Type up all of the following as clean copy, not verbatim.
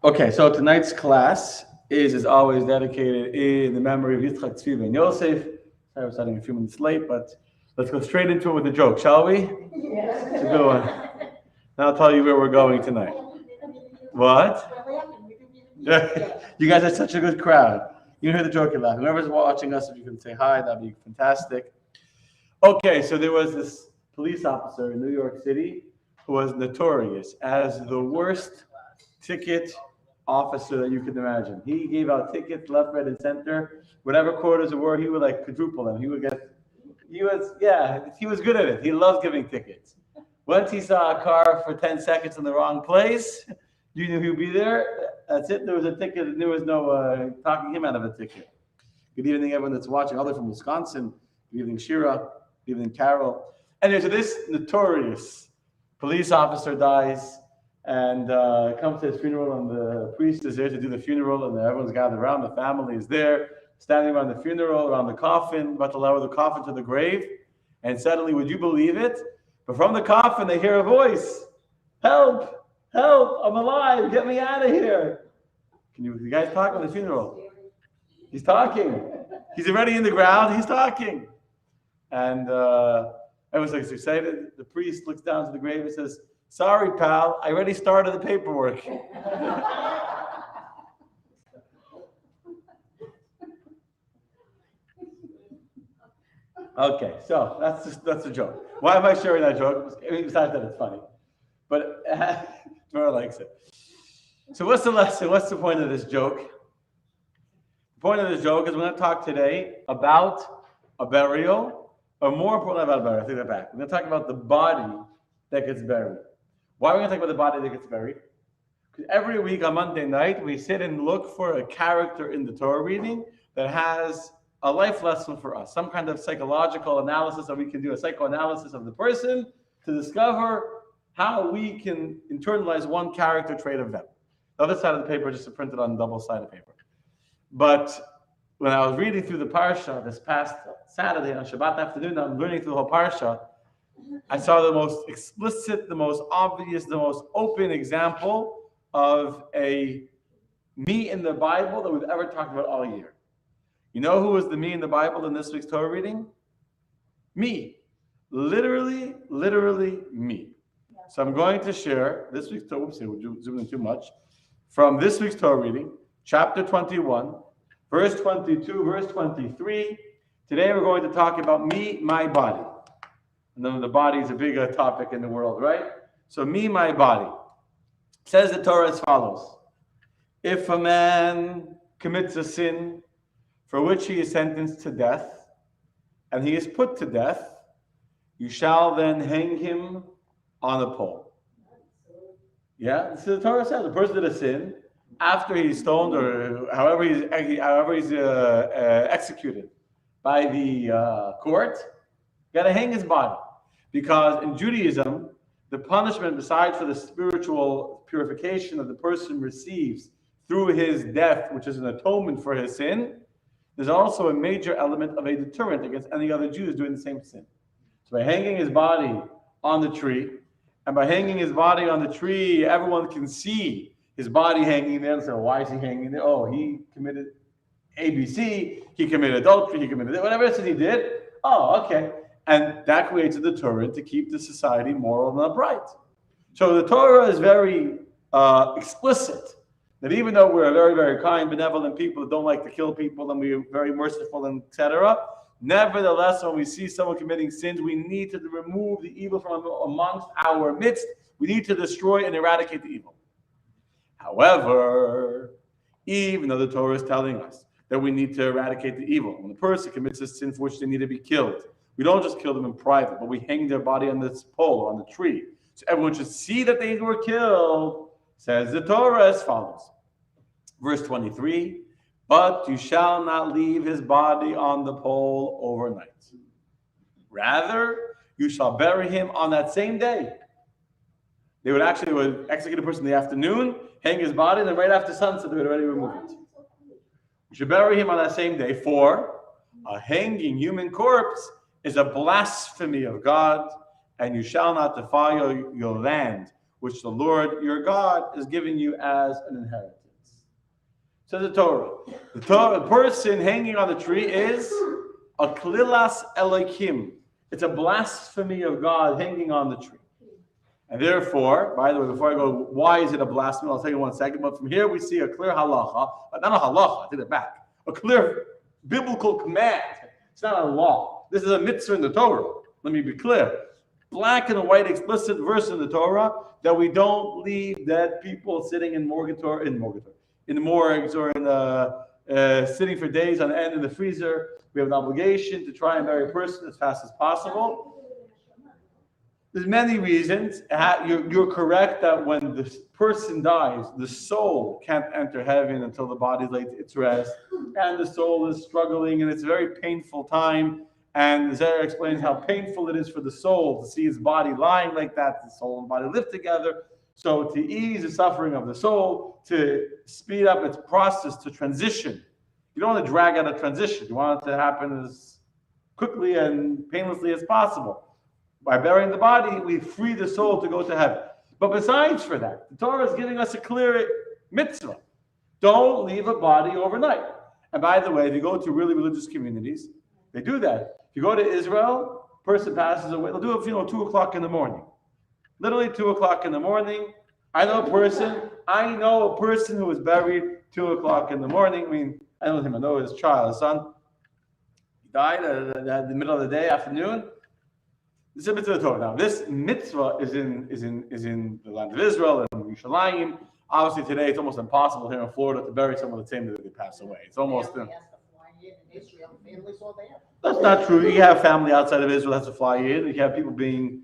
Okay, so tonight's class is, as always, dedicated in the memory of Yitzchak, Tzvi, and Yosef. Sorry, we're starting a few minutes late, but let's go straight into it with a joke, shall we? Yes. It's a good one. Now I'll tell you where we're going tonight. What? You guys are such a good crowd. You can hear the joke, you're laughing. Whoever's watching us, if you can say hi, that'd be fantastic. Okay, so there was this police officer in New York City who was notorious as the worst ticket officer that you could imagine. He gave out tickets left, right, and center. Whatever quarters there were, he would like quadruple them. He was good at it. He loved giving tickets. Once he saw a car for 10 seconds in the wrong place, you knew he would be there. That's it. There was a ticket. There was no talking him out of a ticket. Good evening, everyone that's watching. All the way from Wisconsin. Good evening, Shira. Good evening, Carol. Anyway, so this notorious police officer dies and comes to his funeral, and the priest is there to do the funeral, and everyone's gathered around. The family is there, standing around the funeral, around the coffin, about to lower the coffin to the grave. And suddenly, would you believe it? But from the coffin, they hear a voice. Help! Help! I'm alive! Get me out of here! You guys talk on the funeral? He's talking. He's already in the ground. He's talking. And everyone's like excited. The priest looks down to the grave and says, "Sorry, pal, I already started the paperwork." Okay, so that's a joke. Why am I sharing that joke? Besides that, it's funny, but Nora likes it. So what's the lesson? What's the point of this joke? The point of this joke is we're going to talk today about a burial, or more importantly about a burial. I take that back. We're going to talk about the body that gets buried. Why are we going to talk about the body that gets buried? Because every week on Monday night, we sit and look for a character in the Torah reading that has a life lesson for us, some kind of psychological analysis that we can do, a psychoanalysis of the person to discover how we can internalize one character trait of them. The other side of the paper just printed on double-sided paper. But when I was reading through the Parsha this past Saturday on Shabbat afternoon, I'm learning through the whole Parsha, I saw the most explicit, the most obvious, the most open example of a me in the Bible that we've ever talked about all year. You know who was the me in the Bible in this week's Torah reading? Me. Literally me. So I'm going to share this week's Torah, we're zooming too much, from this week's Torah reading, chapter 21, verse 22, verse 23. Today we're going to talk about me, my body. And then the body is a big topic in the world, right? So me, my body. Says the Torah as follows. If a man commits a sin for which he is sentenced to death, and he is put to death, you shall then hang him on a pole. Yeah, so the Torah says the person did a sin after he's stoned or however he's executed by the court. You got to hang his body, because in Judaism, the punishment, besides for the spiritual purification that the person receives through his death, which is an atonement for his sin, there's also a major element of a deterrent against any other Jews doing the same sin. So by hanging his body on the tree, and by hanging his body on the tree, everyone can see his body hanging there and say, why is he hanging there? Oh, he committed ABC, he committed adultery, he committed whatever it is he did. Oh, okay. And that creates a deterrent to keep the society moral and upright. So the Torah is very explicit that even though we're very, very kind, benevolent people that don't like to kill people, and we're very merciful, and etc., nevertheless, when we see someone committing sins, we need to remove the evil from amongst our midst. We need to destroy and eradicate the evil. However, even though the Torah is telling us that we need to eradicate the evil, when a person commits a sin for which they need to be killed, we don't just kill them in private, but we hang their body on this pole or on the tree. So everyone should see that they were killed, says the Torah as follows. Verse 23, but you shall not leave his body on the pole overnight. Rather, you shall bury him on that same day. They would execute a person in the afternoon, hang his body, and then right after sunset, they would already remove it. You should bury him on that same day, for a hanging human corpse is a blasphemy of God, and you shall not defile your land which the Lord your God is giving you as an inheritance. So the Torah, the person hanging on the tree is a klilas Elohim. It's a blasphemy of God hanging on the tree. And therefore, by the way, before I go, why is it a blasphemy? I'll tell you in 1 second. But from here we see a clear halacha, not a halacha, I take it back. A clear biblical command. It's not a law. This is a mitzvah in the Torah. Let me be clear. Black and white, explicit verse in the Torah that we don't leave dead people sitting in morgues or in sitting for days on end in the freezer. We have an obligation to try and bury a person as fast as possible. There's many reasons. You're correct that when the person dies, the soul can't enter heaven until the body lays its rest, and the soul is struggling, and it's a very painful time. And Zera explains how painful it is for the soul to see its body lying like that, the soul and body live together. So to ease the suffering of the soul, to speed up its process to transition, you don't want to drag out a transition. You want it to happen as quickly and painlessly as possible. By burying the body, we free the soul to go to heaven. But besides for that, the Torah is giving us a clear mitzvah. Don't leave a body overnight. And by the way, if you go to really religious communities, they do that. If you go to Israel, person passes away, they'll do it, 2 o'clock in the morning. Literally 2 o'clock in the morning. I know a person who was buried 2 o'clock in the morning. I know him, I know his child, his son. He died in the middle of the day, afternoon. This is a mitzvah of the Torah. Now, this mitzvah is in the land of Israel and Yerushalayim. Obviously, today it's almost impossible here in Florida to bury someone the same day that they pass away. It's almost. That's not true. You have family outside of Israel that has to fly in. You have people being,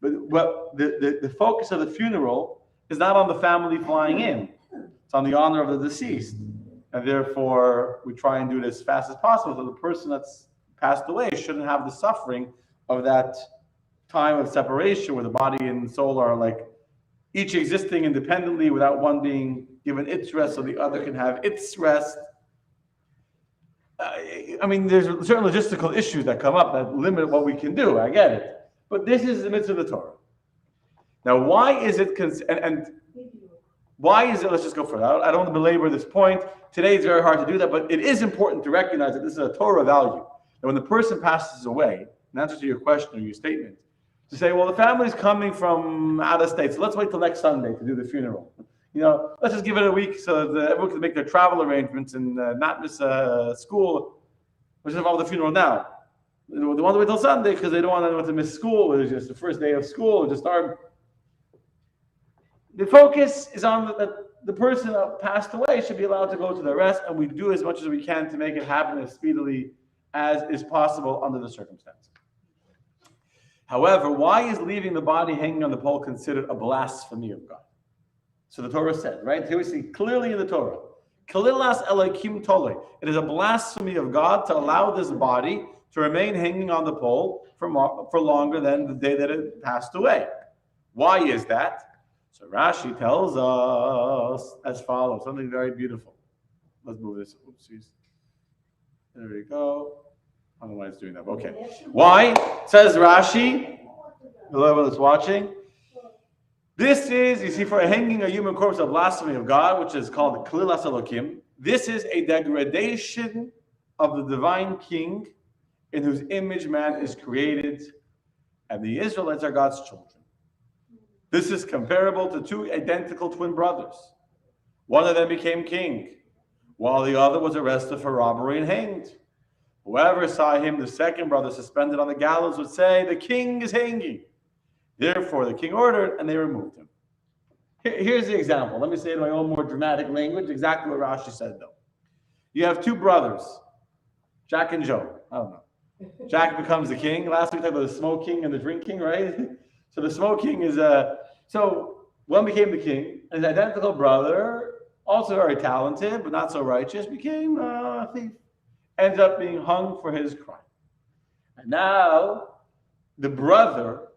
but the focus of the funeral is not on the family flying in. It's on the honor of the deceased, and therefore we try and do it as fast as possible so the person that's passed away shouldn't have the suffering of that time of separation where the body and soul are like each existing independently without one being given its rest so the other can have its rest. There's certain logistical issues that come up that limit what we can do. I get it. But this is the mitzvah of the Torah. Now, why is it, why is it, let's just go further. I don't want to belabor this point. Today it's very hard to do that, but it is important to recognize that this is a Torah value. That when the person passes away, in answer to your question or your statement, to say, well, the family's coming from out of state, so let's wait till next Sunday to do the funeral. Let's just give it a week so that everyone can make their travel arrangements and not miss school. Let's just involve the funeral now. They want to wait till Sunday because they don't want anyone to miss school. It's just the first day of school. Just start. The focus is on the person that passed away should be allowed to go to the rest, and we do as much as we can to make it happen as speedily as is possible under the circumstances. However, why is leaving the body hanging on the pole considered a blasphemy of God? So the Torah said, right? Here we see clearly in the Torah, Kalilas Elohim Tole. It is a blasphemy of God to allow this body to remain hanging on the pole for longer than the day that it passed away. Why is that? So Rashi tells us as follows, something very beautiful. Let's move this. Oopsies. There we go. I don't know why it's doing that. Okay. Why? Says Rashi, whoever is watching. This is, you see, for hanging a human corpse, a blasphemy of God, which is called the Kalilas Elohim. This is a degradation of the divine king in whose image man is created, and the Israelites are God's children. This is comparable to two identical twin brothers. One of them became king, while the other was arrested for robbery and hanged. Whoever saw him, the second brother, suspended on the gallows would say, the king is hanging. Therefore, the king ordered, and they removed him. Here's the example. Let me say it in my own more dramatic language, exactly what Rashi said, though. You have two brothers, Jack and Joe. I don't know. Jack becomes the king. Last week we talked about the smoking and the drinking, right? So the smoking is so one became the king. His identical brother, also very talented, but not so righteous, became a thief. Ends up being hung for his crime. And now the brother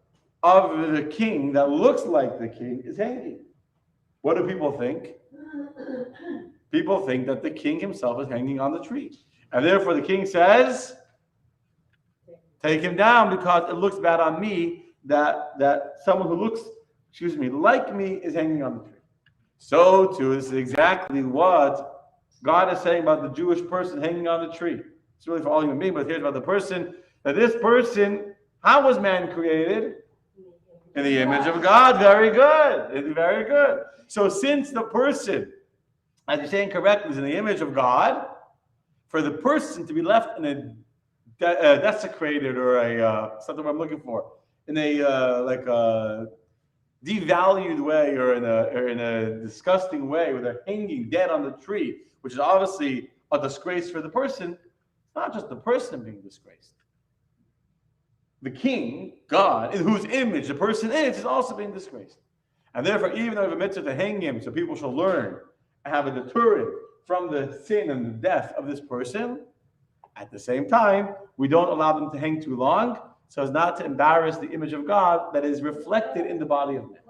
of the king that looks like the king is hanging. What do people think? People think that the king himself is hanging on the tree. And therefore the king says, take him down because it looks bad on me that someone who looks like me is hanging on the tree. So too, this is exactly what God is saying about the Jewish person hanging on the tree. It's really for all human beings, but here's about the person, that this person, how was man created? In the image of God. Very good. Very good. So since the person, as you're saying correctly, is in the image of God, for the person to be left in a desecrated or something I'm looking for, in a devalued way or in a disgusting way, where they're hanging dead on the tree, which is obviously a disgrace for the person. It's not just the person being disgraced. The king, God, in whose image the person is also being disgraced. And therefore, even though we have a mitzvah to hang him, so people shall learn and have a deterrent from the sin and the death of this person, at the same time, we don't allow them to hang too long, so as not to embarrass the image of God that is reflected in the body of man.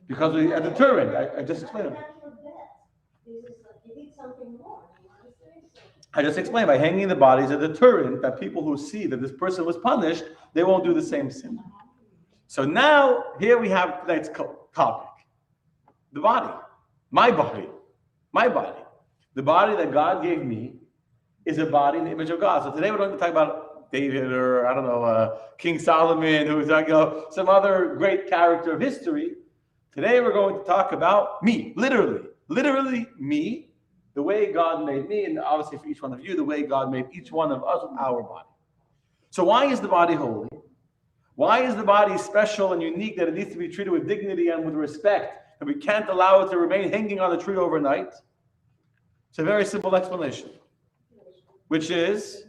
Because we a deterrent. I just explained it. I just explained by hanging the body is a deterrent that people who see that this person was punished, they won't do the same sin. So now, here we have tonight's topic. The body. My body. My body. The body that God gave me is a body in the image of God. So today we're going to talk about David or, I don't know, King Solomon, who's some other great character of history. Today we're going to talk about me, literally me, the way God made me, and obviously for each one of you, the way God made each one of us with our body. So why is the body holy? Why is the body special and unique that it needs to be treated with dignity and with respect, and we can't allow it to remain hanging on a tree overnight? It's a very simple explanation, which is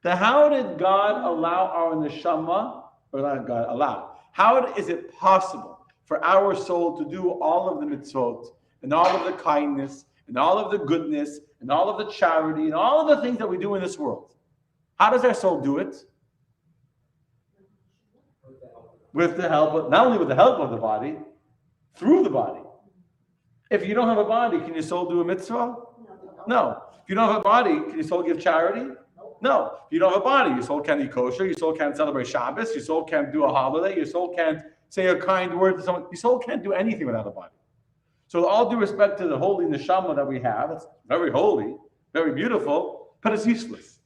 that how did God allow our neshama, or not God, allow, how is it possible for our soul to do all of the mitzvot, and all of the kindness, and all of the goodness, and all of the charity, and all of the things that we do in this world? How does our soul do it? With the help of, not only with the help of the body, through the body. If you don't have a body, can your soul do a mitzvah? No. If you don't have a body, can your soul give charity? No. If you don't have a body, your soul can't eat kosher, your soul can't celebrate Shabbos, your soul can't do a holiday, your soul can't say a kind word to someone. Your soul can't do anything without a body. So with all due respect to the holy neshama that we have, it's very holy, very beautiful, but it's useless.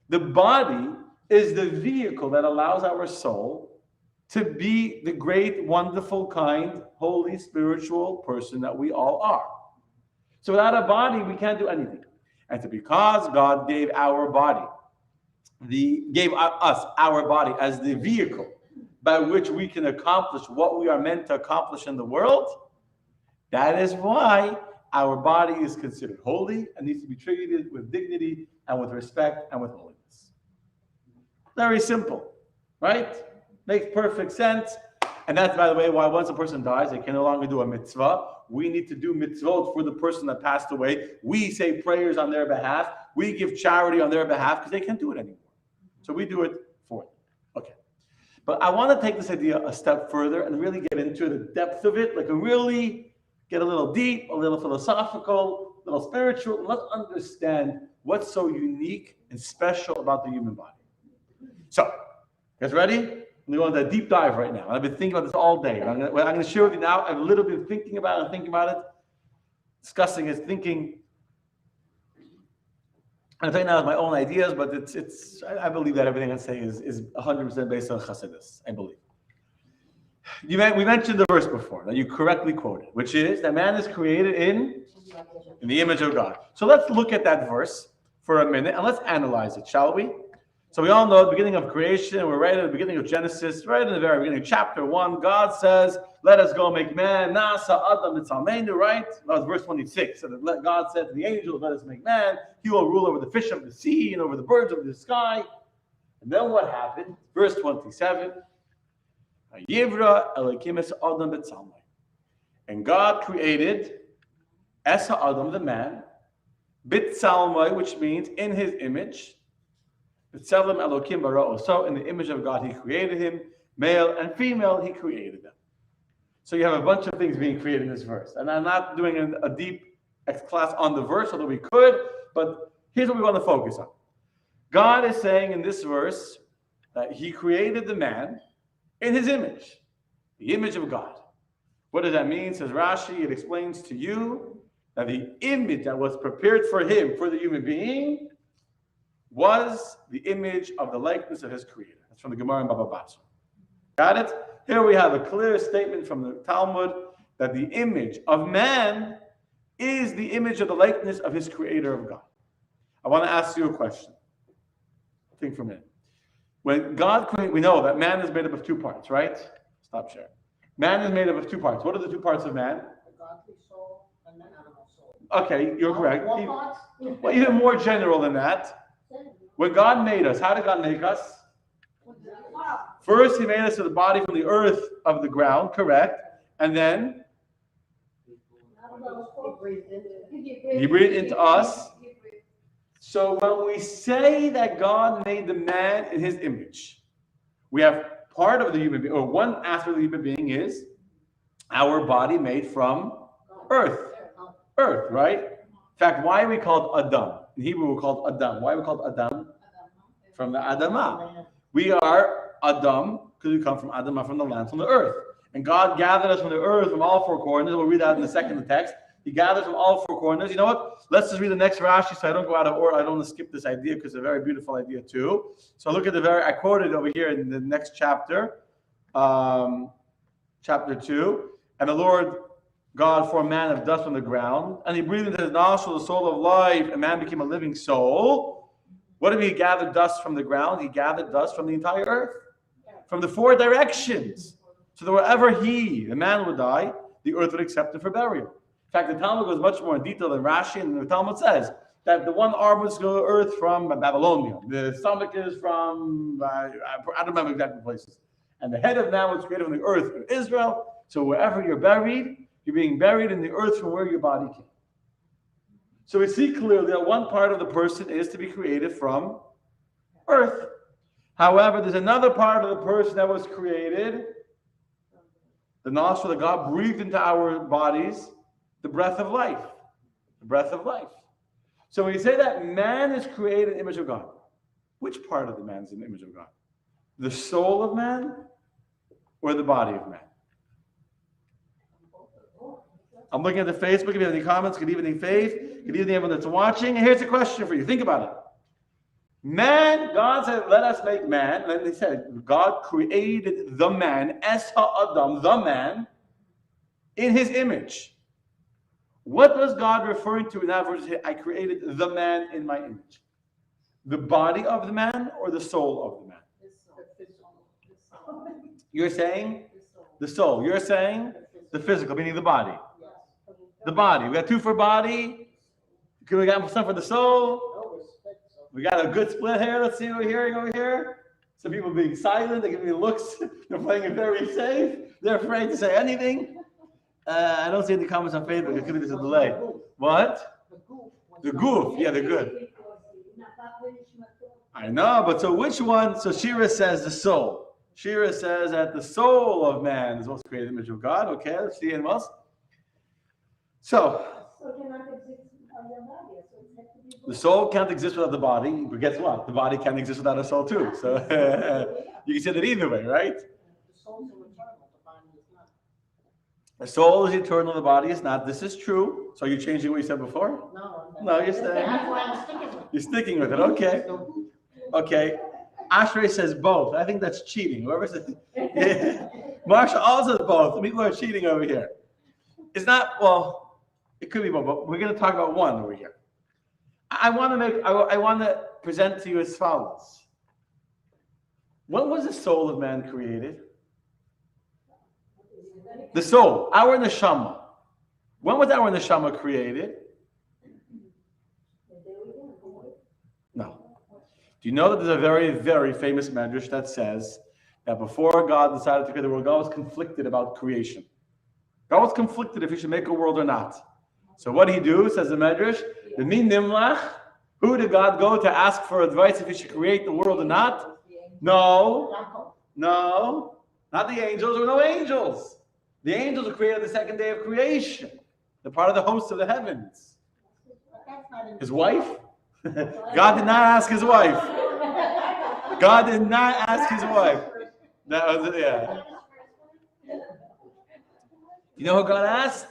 The body is the vehicle that allows our soul to be the great, wonderful, kind, holy, spiritual person that we all are. So without a body, we can't do anything. And so because God gave our body, gave us our body as the vehicle by which we can accomplish what we are meant to accomplish in the world, that is why our body is considered holy and needs to be treated with dignity and with respect and with holiness. Very simple, right? Makes perfect sense. And that's, by the way, why once a person dies, they can no longer do a mitzvah. We need to do mitzvot for the person that passed away. We say prayers on their behalf. We give charity on their behalf because they can't do it anymore. So we do it for them. Okay. But I want to take this idea a step further and really get into the depth of it, like really get a little deep, a little philosophical, a little spiritual. Let's understand what's so unique and special about the human body. So, you guys ready? I'm going to go into a deep dive right now. I've been thinking about this all day. I'm going to share with you now. I've literally been thinking about it, discussing it, thinking. I'm telling you now my own ideas, but I believe that everything I say is 100% based on Chassidus. I believe. We mentioned the verse before that you correctly quoted, which is that man is created in the image of God. So let's look at that verse for a minute and let's analyze it, shall we? So we all know the beginning of creation, we're right at the beginning of Genesis, right in the very beginning, chapter 1, God says, let us go make man, Nasa Adam Mitzalmenu, right? That was verse 26. So that God said to the angels, let us make man, he will rule over the fish of the sea and over the birds of the sky. And then what happened? Verse 27, Yivra Elokim es Adam Mitzalmenu. And God created Es Adam, the man, Bitzalmai, which means in his image, so in the image of God, he created him, male and female, he created them. So you have a bunch of things being created in this verse. And I'm not doing a deep class on the verse, although we could, but here's what we want to focus on. God is saying in this verse that he created the man in his image, the image of God. What does that mean? Says Rashi, it explains to you that the image that was prepared for him, for the human being, was the image of the likeness of his creator. That's from the Gemara in Baba Basra. Got it? Here we have a clear statement from the Talmud that the image of man is the image of the likeness of his creator of God. I want to ask you a question. Think for a minute. When God created, we know that man is made up of two parts, right? Stop sharing. Man is made up of two parts. What are the two parts of man? The godly soul and the animal soul. Okay, you're correct. What parts? Well, even more general than that. When God made us, how did God make us? First, he made us with a body from the earth of the ground, correct? And then he breathed into us. So when we say that God made the man in his image, we have part of the human being, or one aspect of the human being is our body made from earth. Earth, right? In fact, why are we called Adam? In Hebrew, we're called Adam. Why are we called Adam? From the Adamah. We are Adam because we come from Adamah, from the land, from the earth. And God gathered us from the earth, from all four corners. We'll read that in the second text. He gathered from all four corners. You know what? Let's just read the next Rashi so I don't go out of order. I don't want to skip this idea because it's a very beautiful idea too. So look at I quoted over here in the next chapter, chapter 2. And the Lord God formed man of dust from the ground, and he breathed into his nostril the soul of life, and man became a living soul. What did he gather dust from the ground? He gathered dust from the entire earth, from the four directions. So that wherever the man would die, the earth would accept him for burial. In fact, the Talmud goes much more in detail than Rashi, and the Talmud says that the one arm was go to earth from Babylonia, the stomach is from, I don't remember exactly places, and the head of man was created from the earth of Israel. So wherever you're buried, you're being buried in the earth from where your body came. So we see clearly that one part of the person is to be created from earth. However, there's another part of the person that was created, the nostril that God breathed into our bodies, the breath of life. The breath of life. So when you say that man is created in the image of God, which part of the man is in the image of God? The soul of man or the body of man? I'm looking at the Facebook. If you have any comments, good evening, Faith. Good evening, everyone that's watching. And here's a question for you. Think about it. Man, God said, let us make man. And then they said, God created the man, Es ha'adam, the man, in his image. What was God referring to in that verse? I created the man in my image. The body of the man or the soul of the man? You're saying the soul. You're saying the physical, meaning the body. The body. We got two for body. We got some for the soul. We got a good split here. Let's see what we're hearing over here. Some people being silent. They're giving me looks. They're playing it very safe. They're afraid to say anything. I don't see any comments on Facebook. It could be there's a delay. What? The goof. Yeah, they're good. I know, but so which one? So Shira says the soul. Shira says that the soul of man is what's created in the image of God. Okay, let's see anyone else. So the soul can't exist without the body, but guess what? The body can't exist without a soul too. So you can say that either way, right? The soul is eternal, the body is not. This is true. So you're changing what you said before? No, you're staying. That's why I'm sticking with it. You're sticking with it. Okay. Okay. Ashrei says both. I think that's cheating. Whoever says Marsha also says both. People are cheating over here. It's not, well, it could be both, but we're going to talk about one over here. I want to present to you as follows. When was the soul of man created? The soul, our neshama. When was our neshama created? No. Do you know that there's a very, very famous medrash that says that before God decided to create the world, God was conflicted about creation. God was conflicted if he should make a world or not. So what did he do, says the medrash? The min nimlach. Who did God go to ask for advice if he should create the world or not? No. Not the angels. There were no angels. The angels were created the second day of creation. They're part of the host of the heavens. His wife? God did not ask his wife. God did not ask his wife. That was it, yeah. You know who God asked?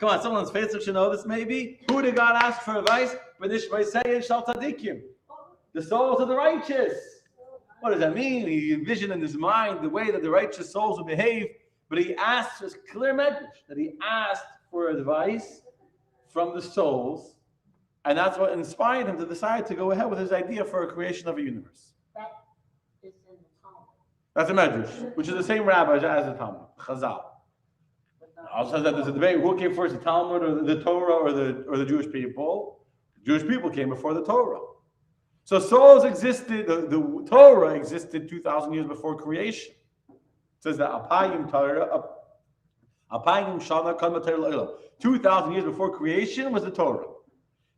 Come on, someone's Facebook should know this maybe. Who did God ask for advice? The souls of the righteous. What does that mean? He envisioned in his mind the way that the righteous souls would behave, but he asked, it's clear message, that he asked for advice from the souls, and that's what inspired him to decide to go ahead with his idea for a creation of a universe. That is in the Talmud. That's a medrash, which is the same rabbi as the Talmud, Chazal. Also says that there's a debate: who came first, the Talmud or the Torah or the Jewish people? The Jewish people came before the Torah. So souls existed. The Torah existed 2,000 years before creation. It says that Apayim Torah, Apayim Shana Kadma Torah. 2,000 years before creation was the Torah.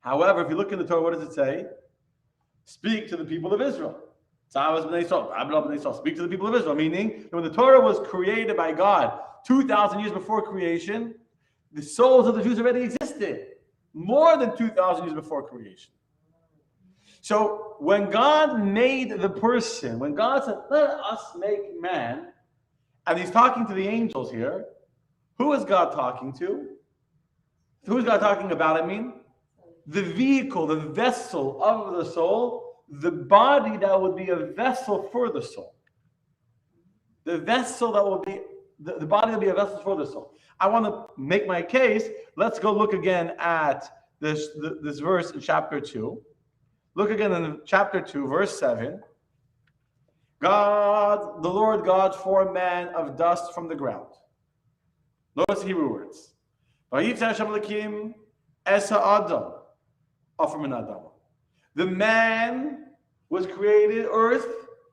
However, if you look in the Torah, what does it say? Speak to the people of Israel. Speak to the people of Israel. Meaning, when the Torah was created by God 2,000 years before creation, the souls of the Jews already existed. More than 2,000 years before creation. So when God made the person, when God said, let us make man, and he's talking to the angels here, who is God talking to? Who is God talking about, I mean? The vehicle, the vessel of the soul, the body that would be a vessel for the soul. The vessel that will be, the body will be a vessel for the soul. I want to make my case. Let's go look again at this verse in chapter 2. Look again in chapter 2, verse 7. God, the Lord God, formed man of dust from the ground. Notice the Hebrew words. The man was created, earth,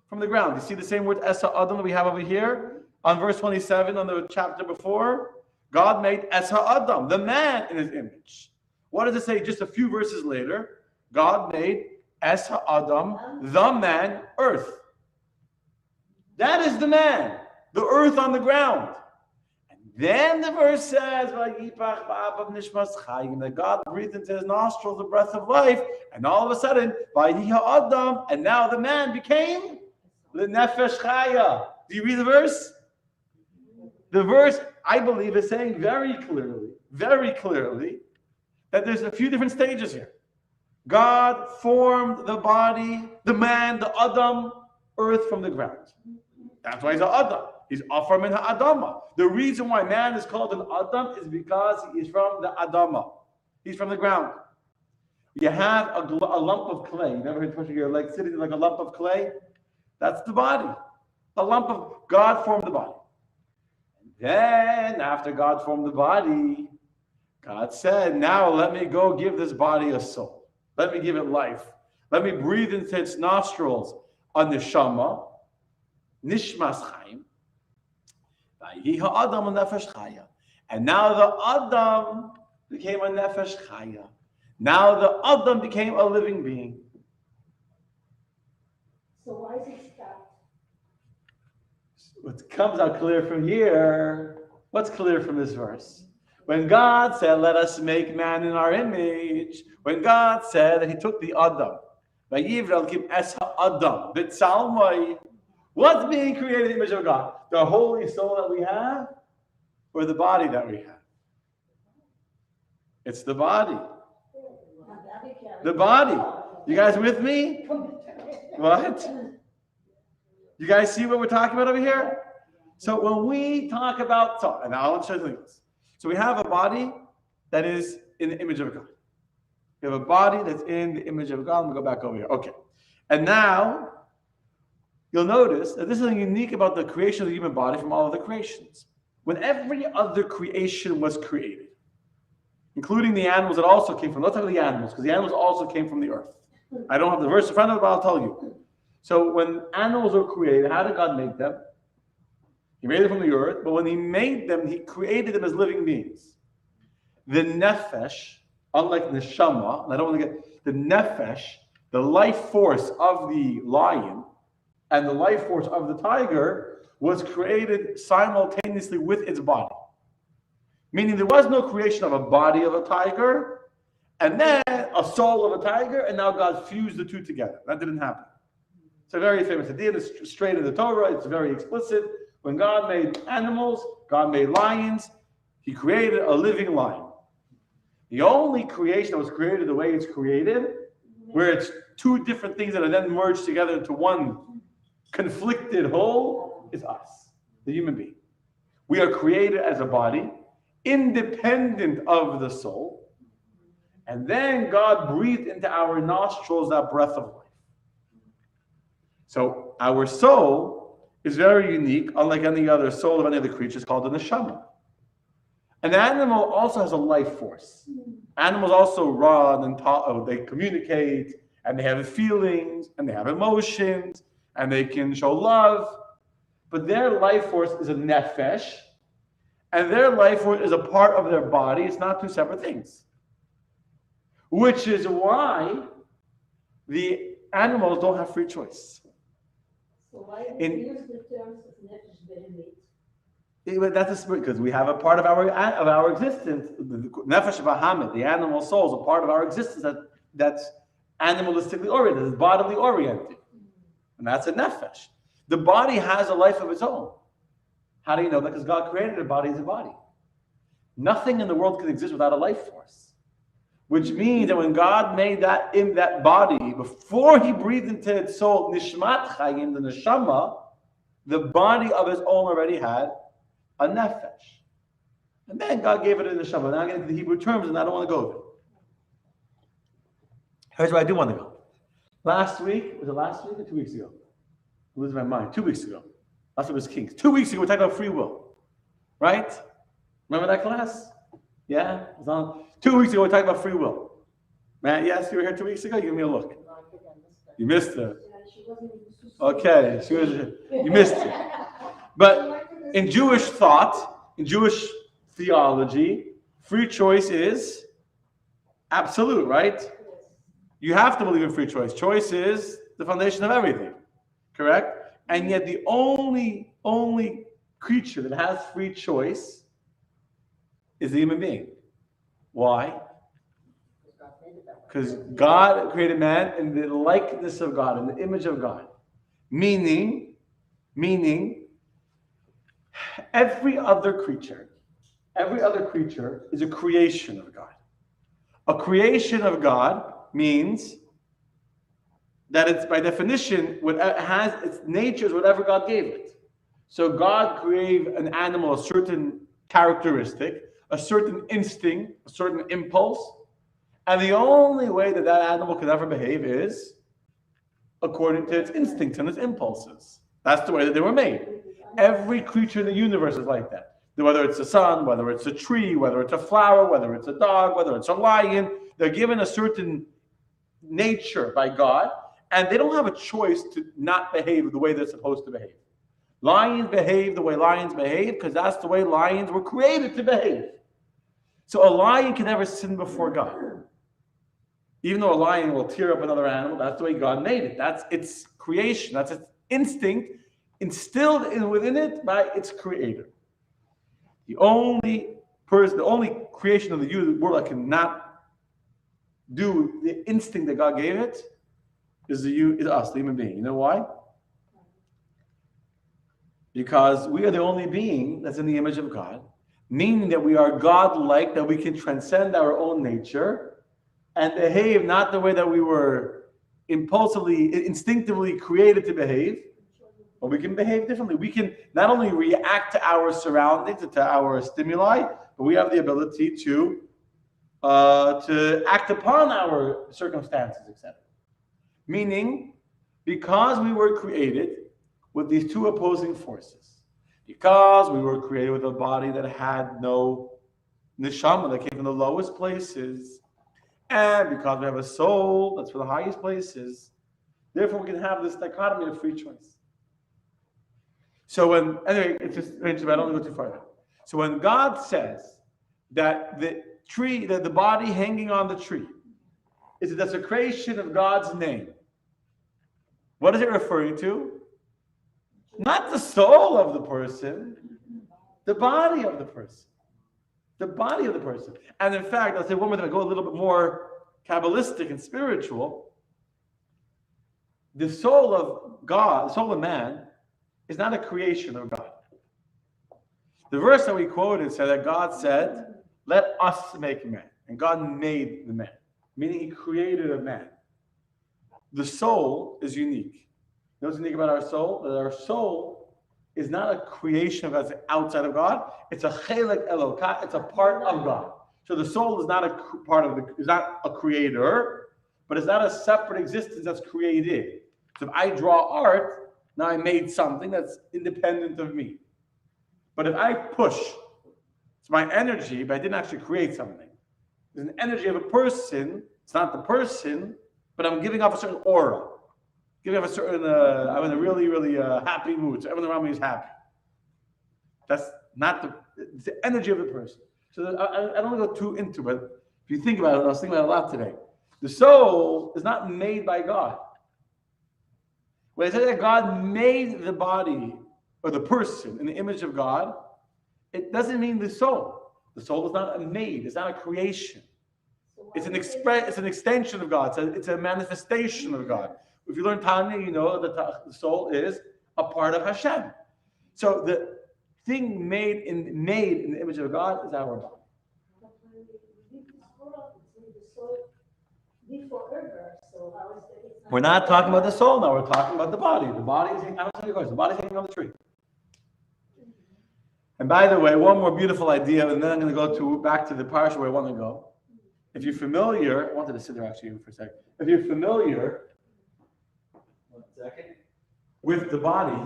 from the ground. You see the same word Esa Adam that we have over here on verse 27 on the chapter before? God made Esa Adam, the man, in his image. What does it say just a few verses later? God made Esa Adam, the man, earth. That is the man, the earth on the ground. And then the verse says, that God breathed into his nostrils the breath of life, and all of a sudden, Adam, and now the man became Nefesh Chaya. Do you read the verse? The verse, I believe, is saying very clearly, that there's a few different stages here. God formed the body, the man, the Adam, earth from the ground. That's why he's an Adam. He's Afar min ha'adama. The reason why man is called an Adam is because he is from the Adama. He's from the ground. You have a lump of clay. You never heard pushing your leg sitting like a lump of clay? That's the body. A lump of, God formed the body. And then, after God formed the body, God said, now let me go give this body a soul. Let me give it life. Let me breathe into its nostrils a neshama, nishmas chaim. And now the Adam became a nefesh chaya. Now the Adam became a living being. So why is it stopped? What comes out clear from here, what's clear from this verse? When God said, let us make man in our image, when God said that he took the Adam, what's being created in the image of God? The holy soul that we have or the body that we have? It's the body. The body. You guys with me? What? You guys see what we're talking about over here? So when we talk about, and now I'll show you this. So we have a body that is in the image of God. We have a body that's in the image of God. I'm going to go back over here. Okay. And now, you'll notice that this is something unique about the creation of the human body from all of the creations. When every other creation was created, including the animals that also came from, let's talk about the animals, because the animals also came from the earth. I don't have the verse in front of it, but I'll tell you. So when animals were created, how did God make them? He made them from the earth, but when he made them, he created them as living beings. The nefesh, unlike neshama, and I don't want to get the nefesh, the life force of the lion and the life force of the tiger was created simultaneously with its body. Meaning there was no creation of a body of a tiger and then a soul of a tiger, and now God fused the two together. That didn't happen. It's a very famous idea. It's straight in the Torah. It's very explicit. When God made animals, God made lions. He created a living lion. The only creation that was created the way it's created, where it's two different things that are then merged together into one conflicted whole, is us, the human being. We are created as a body, independent of the soul, and then God breathed into our nostrils that breath of life. So our soul is very unique, unlike any other soul of any other creature. It's called the neshama. An animal also has a life force. Animals also run and talk, they communicate, and they have feelings, and they have emotions, and they can show love. But their life force is a nefesh, and their life force is a part of their body. It's not two separate things. Which is why the animals don't have free choice. So why do you use the terms of nefesh behemit? That's a spirit, because we have a part of our existence. The nefesh bahamit, the animal soul, is a part of our existence that's animalistically oriented, it's bodily oriented, and that's a nefesh. The body has a life of its own. How do you know that? Because God created a body as a body. Nothing in the world can exist without a life force, which means that when God made that in that body, before He breathed into its soul, nishmat chayim, the neshama, the body of its own already had a nefesh. And then God gave it a neshama. Now I'm getting to the Hebrew terms, and I don't want to go there. Here's where I do want to go. Last week, was it last week or 2 weeks ago? I'm losing my mind. 2 weeks ago. Last week was Kings. 2 weeks ago, we talked about free will. Right? Remember that class? Yeah? It was on. 2 weeks ago, we talked about free will. Man, yes, you were here 2 weeks ago? You give me a look. You missed it. Okay, you missed it. But in Jewish thought, in Jewish theology, free choice is absolute, right? You have to believe in free choice. Choice is the foundation of everything, correct? And yet the only creature that has free choice is the human being. Why? Because God created man in the likeness of God, in the image of God. Meaning, every other creature is a creation of God. A creation of God means that it's, by definition, has its nature is whatever God gave it. So God gave an animal a certain characteristic, a certain instinct, a certain impulse, and the only way that that animal can ever behave is according to its instincts and its impulses. That's the way that they were made. Every creature in the universe is like that. Whether it's a sun, whether it's a tree, whether it's a flower, whether it's a dog, whether it's a lion, they're given a certain nature by God, and they don't have a choice to not behave the way they're supposed to behave. Lions behave the way lions behave because that's the way lions were created to behave. So a lion can never sin before God. Even though a lion will tear up another animal, that's the way God made it. That's its creation. That's its instinct instilled within it by its creator. The only creation of the world that cannot do the instinct that God gave it is us, the human being. You know why? Because we are the only being that's in the image of God, meaning that we are God-like, that we can transcend our own nature and behave not the way that we were instinctively created to behave, but we can behave differently. We can not only react to our surroundings, to our stimuli, but we have the ability to act upon our circumstances, etc. Meaning, because we were created with these two opposing forces, because we were created with a body that had no neshama, that came from the lowest places, and because we have a soul that's from the highest places, therefore we can have this dichotomy of free choice. So it's just interesting, I don't want to go too far now. So when God says that the tree, that the body hanging on the tree is a desecration of God's name, what is it referring to? Not the soul of the person, the body of the person. the body of the person. And in fact, I'll say one more thing, I go a little bit more Kabbalistic and spiritual. The soul of God, the soul of man, is not a creation of God. The verse that we quoted said that God said, let us make man. And God made the man, meaning he created a man. The soul is unique. You know what's unique about our soul? That our soul is not a creation of God, outside of God. It's a chelek Eloka. It's a part of God. So the soul is not a part of is not a creator, but it's not a separate existence that's created. So if I draw art, now I made something that's independent of me. But if I push, it's my energy, but I didn't actually create something. There's an energy of a person. It's not the person, but I'm giving off a certain aura. Giving off a certain, I'm in a really, really happy mood. So everyone around me is happy. That's not it's the energy of the person. So I don't want to go too into it, but if you think about it, I was thinking about it a lot today. The soul is not made by God. When I say that God made the body or the person in the image of God, it doesn't mean the soul. The soul is not a made. It's not a creation. It's an extension of God. It's a manifestation of God. If you learn Tanya, you know that the soul is a part of Hashem. So the thing made in the image of God is our body. We're not talking about the soul now. We're talking about the body. The body is the body's hanging on the tree. And by the way, one more beautiful idea, and then I'm going to go back to the parsha where I want to go. If you're familiar, I wanted to sit there actually for a second. If you're familiar, with the body,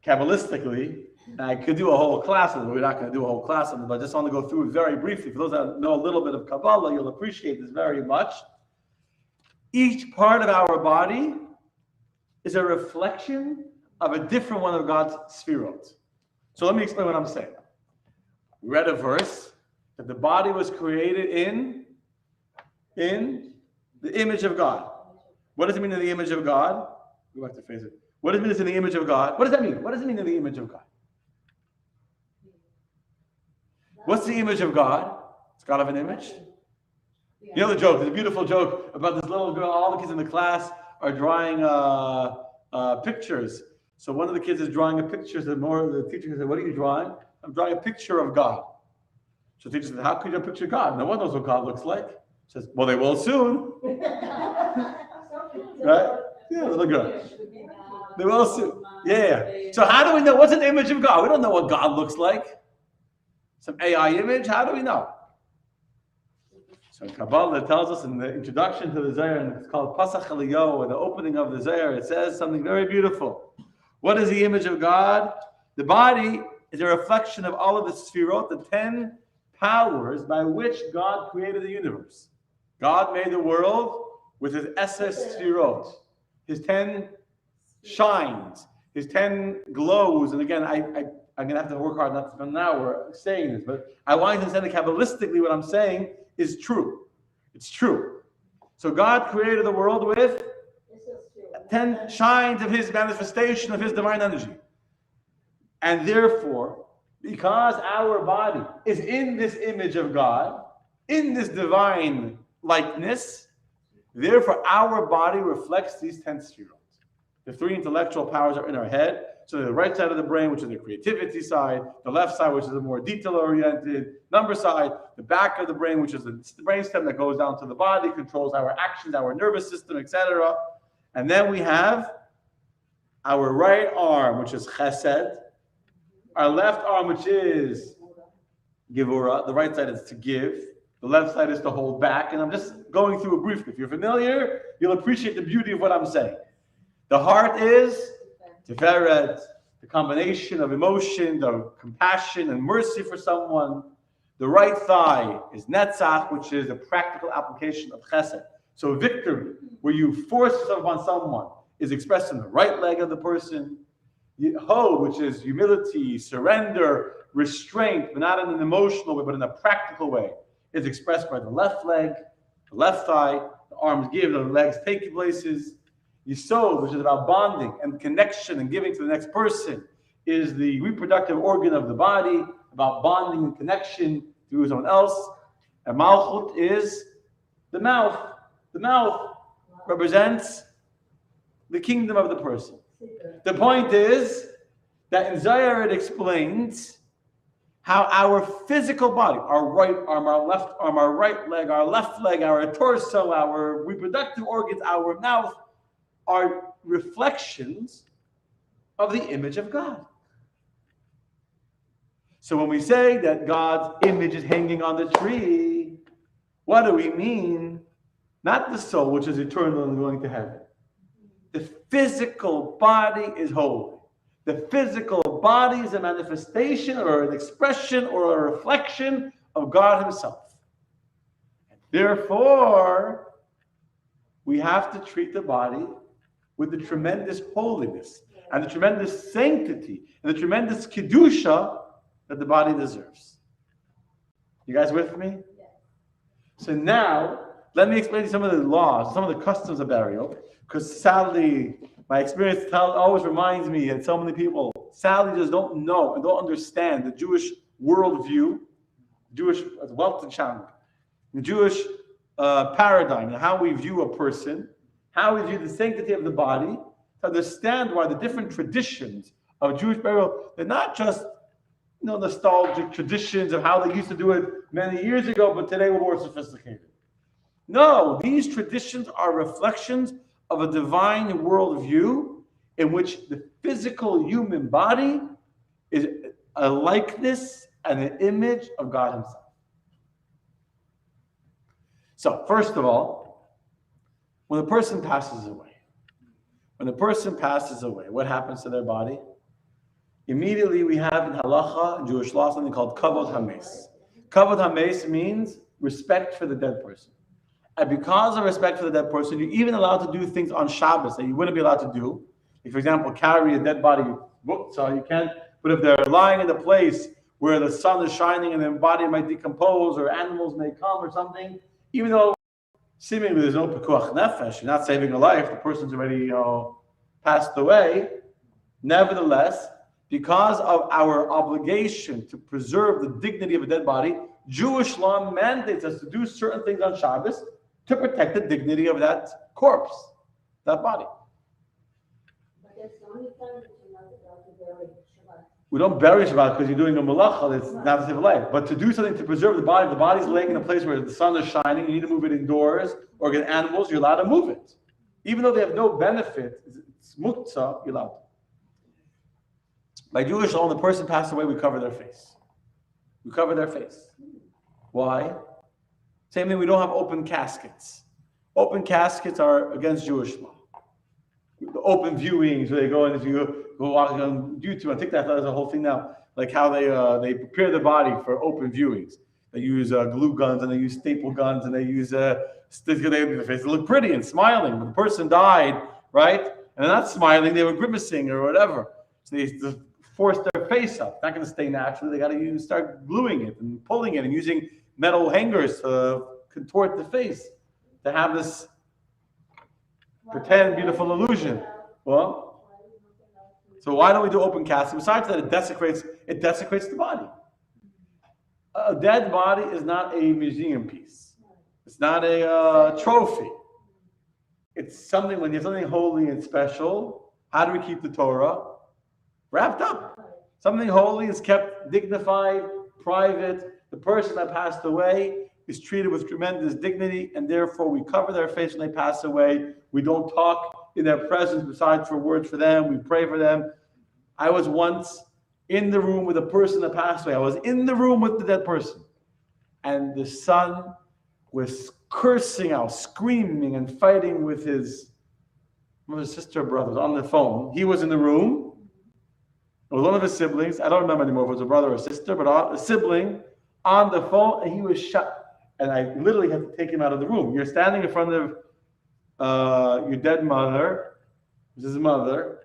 Kabbalistically, and I could do a whole class on it, but we're not going to do a whole class on it, but I just want to go through it very briefly. For those that know a little bit of Kabbalah, you'll appreciate this very much. Each part of our body is a reflection of a different one of God's sphirot. So let me explain what I'm saying. We read a verse that the body was created in the image of God. What does it mean in the image of God? Go back to phrase it. What does it mean it's in the image of God? What does that mean? What does it mean in the image of God? What's the image of God? Does God have an image? You know the joke, there's a beautiful joke about this little girl, all the kids in the class are drawing pictures. So one of the kids is drawing a picture, the teacher said, what are you drawing? I'm drawing a picture of God. So the teacher said, how could you picture God? No one knows what God looks like. She says, well, they will soon. Right? Yeah, little girl. They will soon. Yeah. So how do we know what's an image of God? We don't know what God looks like. Some AI image? How do we know? So Kabbalah tells us in the introduction to the Zohar, and it's called Pasach Eliyahu, or the opening of the Zohar, it says something very beautiful. What is the image of God? The body is a reflection of all of the sphirot, the 10 powers by which God created the universe. God made the world with his Esses sphirot, his 10 shines, his 10 glows. And again, I'm going to have to work hard not to spend an hour saying this, but I want you to understand that Kabbalistically what I'm saying is true. It's true. So God created the world with 10 shines of his manifestation of his divine energy. And therefore, because our body is in this image of God, in this divine likeness, therefore our body reflects these 10 sphirot. The 3 intellectual powers are in our head. So the right side of the brain, which is the creativity side, the left side, which is the more detail-oriented number side, the back of the brain, which is the brainstem that goes down to the body, controls our actions, our nervous system, etc. And then we have our right arm, which is chesed, our left arm, which is gevura. The right side is to give. The left side is to hold back. And I'm just going through it briefly. If you're familiar, you'll appreciate the beauty of what I'm saying. The heart is tiferet, the combination of emotion, of compassion and mercy for someone. The right thigh is netzach, which is a practical application of chesed. So victory, where you force yourself upon someone, is expressed in the right leg of the person. Hod, which is humility, surrender, restraint, but not in an emotional way, but in a practical way, is expressed by the left leg, the left thigh, the arms give, the legs take places. Yisod, which is about bonding and connection and giving to the next person, is the reproductive organ of the body, about bonding and connection through someone else. And Malchut is the mouth. The mouth represents the kingdom of the person. The point is that in Zohar it explains how our physical body, our right arm, our left arm, our right leg, our left leg, our torso, our reproductive organs, our mouth are reflections of the image of God. So when we say that God's image is hanging on the tree, what do we mean? Not the soul, which is eternal and going to heaven. The physical body is holy. The physical body is a manifestation or an expression or a reflection of God Himself. Therefore, we have to treat the body with the tremendous holiness and the tremendous sanctity and the tremendous kedusha that the body deserves. You guys with me? Yes. So now, let me explain some of the laws, some of the customs of burial, because sadly, my experience always reminds me that so many people sadly just don't know and don't understand the Jewish worldview, Jewish wealth and challenge, the Jewish paradigm, and how we view a person, how we view the sanctity of the body, to understand why the different traditions of Jewish burial, they're not just nostalgic traditions of how they used to do it many years ago, but today we're more sophisticated. No, these traditions are reflections of a divine worldview in which the physical human body is a likeness and an image of God Himself. So, first of all, when a person passes away, what happens to their body? Immediately we have in halacha, in Jewish law, something called kavod hames. Kavod hames means respect for the dead person. And because of respect for the dead person, you're even allowed to do things on Shabbos that you wouldn't be allowed to do. Like, for example, carry a dead body, so you can't. But if they're lying in a place where the sun is shining and their body might decompose or animals may come or something, even though seemingly there's no pekuach nefesh, you're not saving a life, the person's already passed away, nevertheless, because of our obligation to preserve the dignity of a dead body, Jewish law mandates us to do certain things on Shabbos to protect the dignity of that corpse, that body. But that's the only time that you're not allowed to bury Shabbat. We don't bury Shabbat because you're doing a malacha that's not to save a life. But to do something to preserve the body, if the body's laying in a place where the sun is shining, you need to move it indoors, or get animals, you're allowed to move it. Even though they have no benefit, it's muktzah, you're allowed to. By Jewish law, when the person passed away, we cover their face. We cover their face. Why? Same thing, we don't have open caskets. Open caskets are against Jewish law. The open viewings where they go, and if you go walking on YouTube, I think that's a whole thing now, like how they prepare the body for open viewings. They use glue guns and they use staple guns and they use sticks in the face. They look pretty and smiling, but the person died, right? And they're not smiling, they were grimacing or whatever. So they force their face up. It's not going to stay naturally. They got to start gluing it and pulling it and using metal hangers to contort the face to have this pretend beautiful illusion. Well, so why don't we do open casting? Besides that, it desecrates the body. A dead body is not a museum piece. It's not a trophy. It's something, when you have something holy and special, how do we keep the Torah? Wrapped up. Something holy is kept dignified, private. The person that passed away is treated with tremendous dignity, and therefore we cover their face when they pass away. We don't talk in their presence besides for words for them. We pray for them. I was once in the room with a person that passed away. I was in the room with the dead person. And the son was cursing out, screaming and fighting with his sister or brother on the phone. He was in the room. It was one of his siblings. I don't remember anymore if it was a brother or a sister, but a sibling on the phone, and he was shot. And I literally had to take him out of the room. You're standing in front of your dead mother, this is his mother.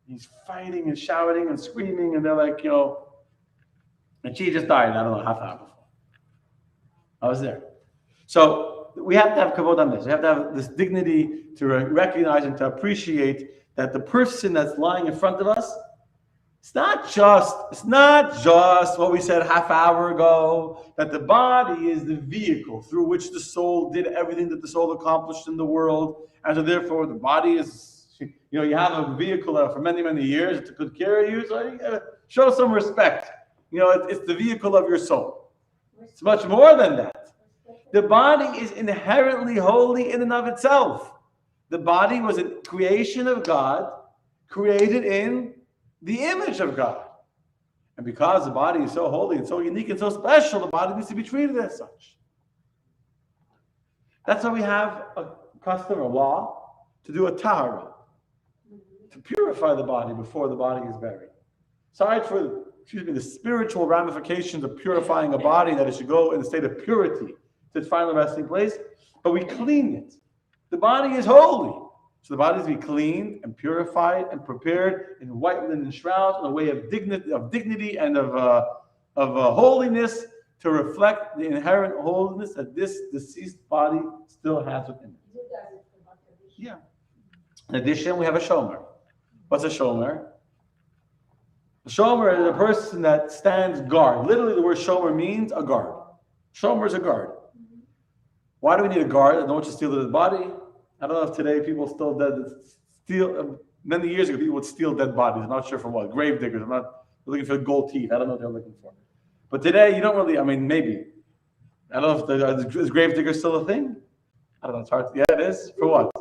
He's fighting and shouting and screaming, and they're like, and she just died, I don't know, half an hour before. I was there. So we have to have kavod on this. We have to have this dignity to recognize and to appreciate that the person that's lying in front of us It's not just what we said half hour ago, that the body is the vehicle through which the soul did everything that the soul accomplished in the world. And so therefore the body is, you have a vehicle that for many, many years, it took good care of you, so you gotta show some respect. It's the vehicle of your soul. It's much more than that. The body is inherently holy in and of itself. The body was a creation of God, created in the image of God. And because the body is so holy and so unique and so special, the body needs to be treated as such. That's why we have a custom or law to do a tahara, to purify the body before the body is buried. Aside for, the spiritual ramifications of purifying a body, that it should go in a state of purity to its final resting place, but we clean it. The body is holy. So the body is to be cleaned and purified and prepared in white linen shrouds in a way of dignity and of holiness, to reflect the inherent holiness that this deceased body still has within it. Yeah. In addition, we have a shomer. What's a shomer? A shomer is a person that stands guard. Literally, the word shomer means a guard. Shomer is a guard. Why do we need a guard? I don't want you to steal the body. I don't know if today people still steal. Many years ago, people would steal dead bodies. I'm not sure for what. Grave diggers. I'm not looking for gold teeth. I don't know what they're looking for. But today, you don't really. Maybe. I don't know if is grave digger still a thing. I don't know. It's hard. Yeah, it is. For what? I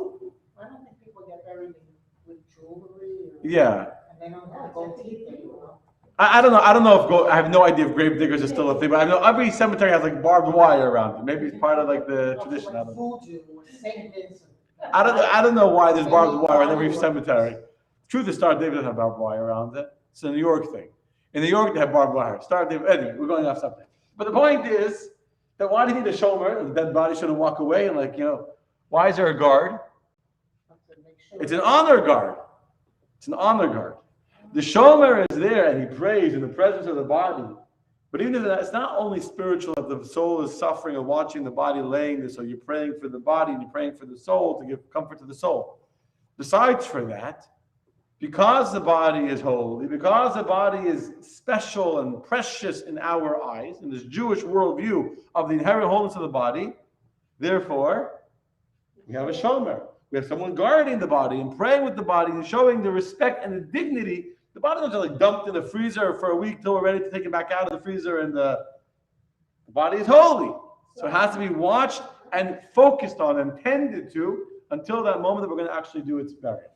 don't think people get buried with jewelry. Yeah. And they don't have gold teeth anymore. I don't know. I have no idea if grave diggers are still a thing. But I know every cemetery has like barbed wire around it. Maybe it's part of like the tradition. I don't know. I don't know why there's barbed wire in every cemetery. Truth is, Star David doesn't have barbed wire around it. It's a New York thing. In New York, they have barbed wire. Star David. Anyway, we're going off something. But the point is that why do you need a shomer? The dead body shouldn't walk away and why is there a guard? It's an honor guard. It's an honor guard. The shomer is there and he prays in the presence of the body. But even if it's not only spiritual, that the soul is suffering and watching the body laying there, so you're praying for the body and you're praying for the soul to give comfort to the soul. Besides for that, because the body is holy, because the body is special and precious in our eyes, in this Jewish worldview of the inherent holiness of the body, therefore, we have a shomer. We have someone guarding the body and praying with the body and showing the respect and the dignity. The body doesn't just dumped in the freezer for a week till we're ready to take it back out of the freezer, and the body is holy. So it has to be watched and focused on and tended to until that moment that we're going to actually do its burial.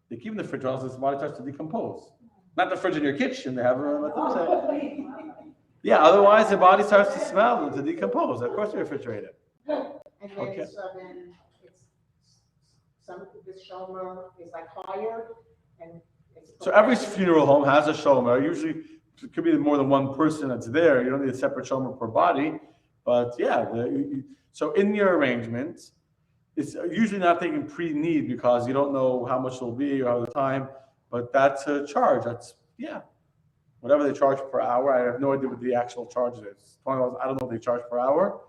They keep in the fridge else the body starts to decompose. Not the fridge in your kitchen. They have yeah, otherwise the body starts to smell and to decompose. Of course they refrigerate it. And then so then this shomer is like hired, and so every funeral home has a shomer. Usually it could be more than one person that's there. You don't need a separate shomer per body, but yeah. So in your arrangements, it's usually not taking pre-need because you don't know how much it'll be or how the time, but that's a charge. That's whatever they charge per hour. I have no idea what the actual charge is. $20. I don't know what they charge per hour,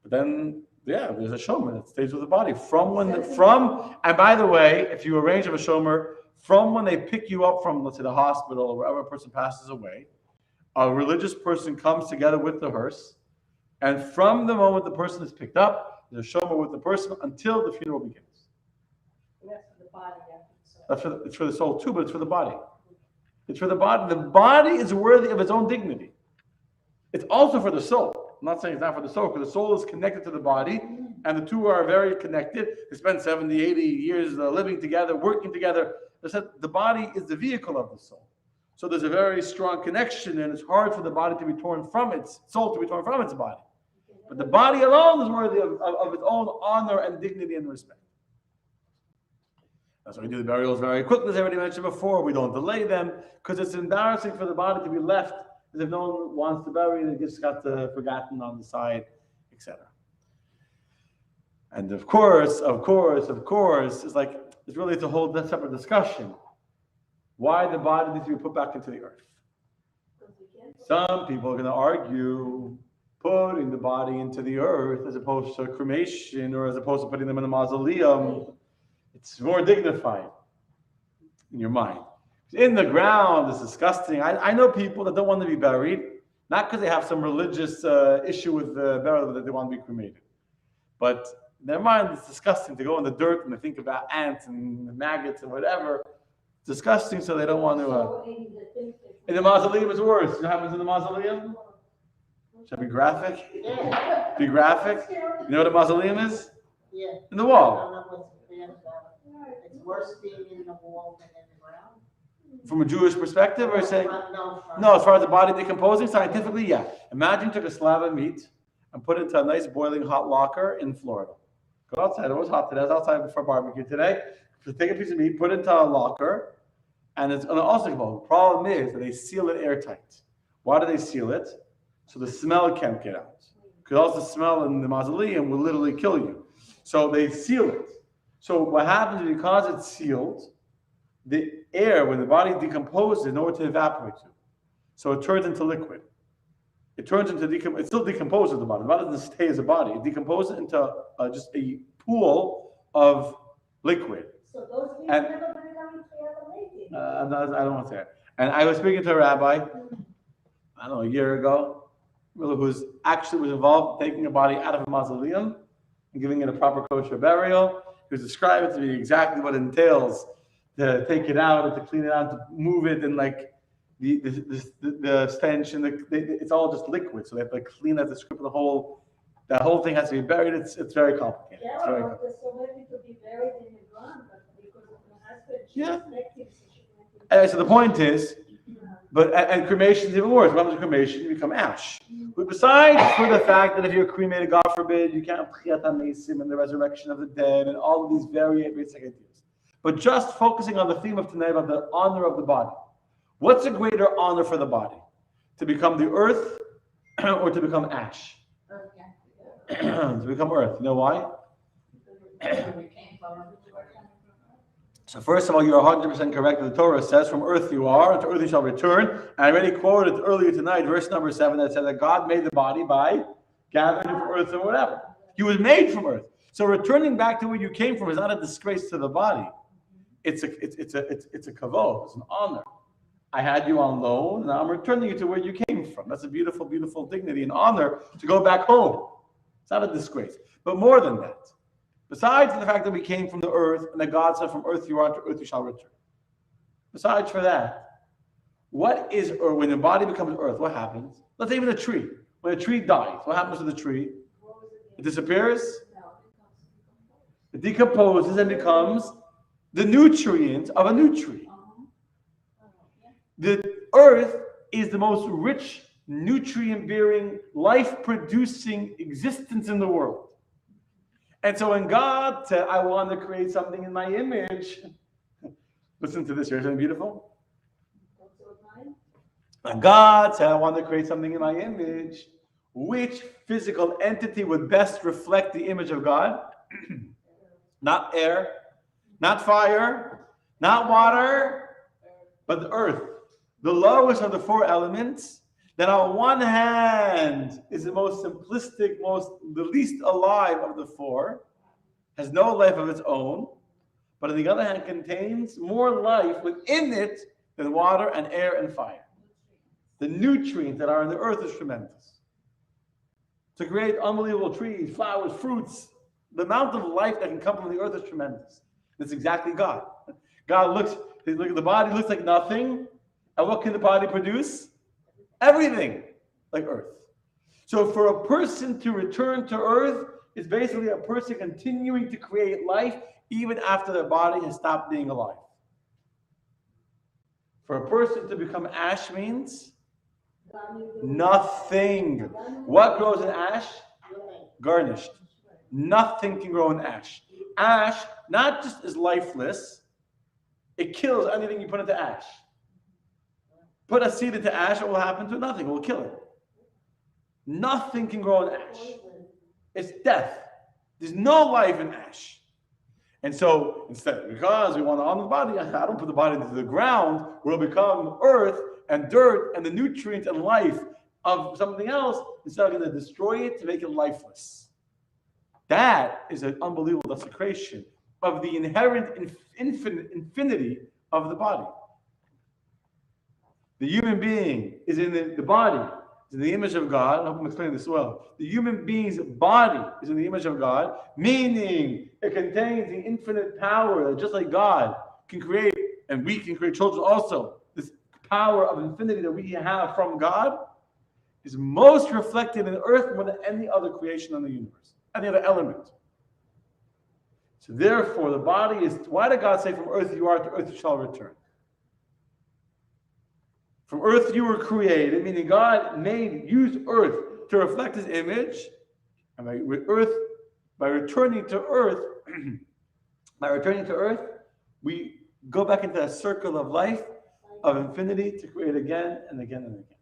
but then. Yeah, there's a shomer that stays with the body and by the way, if you arrange of a shomer, from when they pick you up from, let's say, the hospital or wherever a person passes away, a religious person comes together with the hearse, and from the moment the person is picked up, there's a shomer with the person until the funeral begins. That's for the body. It's for the soul too, but it's for the body. It's for the body. The body is worthy of its own dignity. It's also for the soul. I'm not saying it's not for the soul, because the soul is connected to the body, and the two are very connected. They spend 70, 80 years living together, working together. The body is the vehicle of the soul. So there's a very strong connection, and it's hard for the body to be torn from its soul, to be torn from its body. But the body alone is worthy of its own honor and dignity and respect. That's why we do the burials very quickly, as I already mentioned before. We don't delay them, because it's embarrassing for the body to be left. If no one wants to bury it, it just got forgotten on the side, etc. And of course, it's really a whole separate discussion. Why the body needs to be put back into the earth. Some people are going to argue putting the body into the earth as opposed to cremation or as opposed to putting them in a mausoleum. It's more dignified. in your mind. In the ground is disgusting. I know people that don't want to be buried, not because they have some religious issue with the burial that they want to be cremated, but in their mind it's disgusting to go in the dirt and to think about ants and maggots and whatever. It's disgusting, so they don't want to. In the mausoleum, it's worse. What happens in the mausoleum? Should I be graphic? Yeah. Be graphic? You know what a mausoleum is? Yeah. In the I wall. don't know what's bad about it. It's worse being in the wall than in the ground. From a Jewish perspective, or saying? No, No, as far as the body decomposing, scientifically, yeah. Imagine you took a slab of meat and put it into a nice boiling hot locker in Florida. Go outside. It was hot today. I was outside before barbecue today. So take a piece of meat, put it into a locker, and it's going to also decompose. The problem is that they seal it airtight. Why do they seal it? So the smell can't get out. Because also the smell in the mausoleum will literally kill you. So they seal it. So what happens is because it's sealed, the air, when the body decomposes, there's nowhere to evaporate to. So it turns into liquid. It turns into it still decomposes the body. The body doesn't stay as a body. It decomposes into just a pool of liquid. So those people And- never been coming to I don't want to say that. And I was speaking to a rabbi, I don't know, a year ago, who was involved in taking a body out of a mausoleum and giving it a proper kosher burial. He was describing to me exactly what it entails to take it out and to clean it out, to move it, and like the stench and it's all just liquid. So they have to clean out the script of that whole thing has to be buried. It's very complicated. Yeah, It's very but there's so many to be buried in the ground, but because of the husband, she's Yeah. neglecting, so she can't. Anyway, so the point is, and cremation is even worse. What happens to cremation? You become ash. But besides for the fact that if you're cremated, God forbid, you can't B'chiyat HaMesim and the resurrection of the dead and all of these very basic ideas. But just focusing on the theme of tonight about the honor of the body. What's a greater honor for the body? To become the earth or to become ash? To become earth. You know why? So first of all, you're 100% correct. The Torah says, from earth you are, and to earth you shall return. And I already quoted earlier tonight, verse number 7, that said that God made the body by gathering it from earth or whatever. He was made from earth. So returning back to where you came from is not a disgrace to the body. It's a kavod, it's an honor. I had you on loan, and I'm returning you to where you came from. That's a beautiful, beautiful dignity and honor to go back home. It's not a disgrace. But more than that, besides the fact that we came from the earth and that God said, from earth you are, to earth you shall return. Besides for that, or when the body becomes earth, what happens? Let's say even a tree. When a tree dies, what happens to the tree? It disappears. It decomposes and becomes the nutrient of a new tree. The earth is the most rich, nutrient-bearing, life-producing existence in the world. And so when God said, I want to create something in my image, listen to this, here's something beautiful. When God said, I want to create something in my image, which physical entity would best reflect the image of God? Not air, not fire, not water, but the earth. The lowest of the four elements that on one hand is the most simplistic, the least alive of the four, has no life of its own, but on the other hand contains more life within it than water and air and fire. The nutrients that are in the earth is tremendous. To create unbelievable trees, flowers, fruits, the amount of life that can come from the earth is tremendous. That's exactly God. God looks at the body, looks like nothing. And what can the body produce? Everything, like earth. So for a person to return to earth, it's basically a person continuing to create life even after their body has stopped being alive. For a person to become ash means nothing. What grows in ash? Garnished. Nothing can grow in ash. Ash not just is lifeless, it kills anything you put into ash. Put a seed into ash, what will happen to it? Nothing. It will kill it. Nothing can grow in ash. It's death. There's no life in ash. And so, instead, because we want to honor the body, I don't put the body into the ground, where it'll become earth and dirt and the nutrients and life of something else. Instead, I'm going to destroy it to make it lifeless. That is an unbelievable desecration of the inherent infinity of the body. The human being is in the body, is in the image of God. I hope I'm explaining this well. The human being's body is in the image of God, meaning it contains the infinite power that just like God can create, and we can create children also. This power of infinity that we have from God is most reflected in the earth more than any other creation in the universe, any other element. So therefore, the body is, why did God say from earth you are, to earth you shall return? From earth you were created, meaning God used earth to reflect his image. And by returning to earth, we go back into that circle of life, of infinity, to create again and again and again.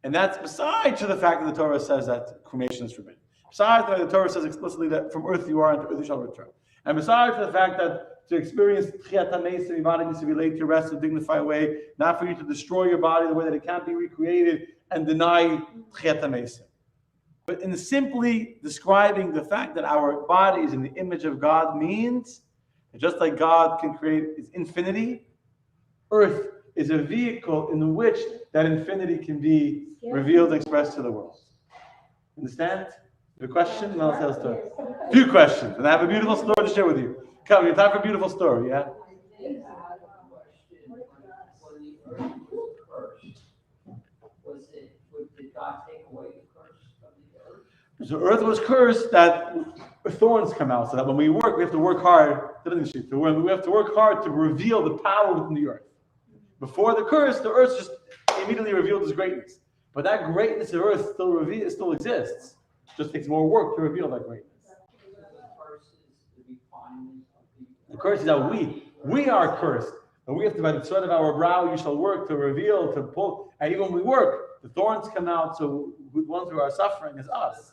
And that's besides the fact that the Torah says that cremation is forbidden. Besides that the Torah says explicitly that from earth you are and to earth you shall return. And besides the fact that to experience Tchiat HaMeis, your body needs to be laid to rest in a dignified way, not for you to destroy your body the way that it can't be recreated and deny Tchiat HaMeis. But in simply describing the fact that our body is in the image of God means that just like God can create his infinity, earth is a vehicle in which that infinity can be revealed and expressed to the world. Understand? The question? And I'll tell a story. A few questions. And I have a beautiful story to share with you. Come, it's time for a beautiful story, yeah? Did God take away the curse from the earth? So earth was cursed that thorns come out, so that when we work, we have to work hard. We have to work hard to reveal the power within the earth. Before the curse, the earth just immediately revealed its greatness. But that greatness of earth still exists. It just takes more work to reveal that greatness. The curse is that we are cursed. And we have to, by the sweat of our brow, you shall work to reveal, to pull. And even when we work, the thorns come out. So the ones who are suffering is us.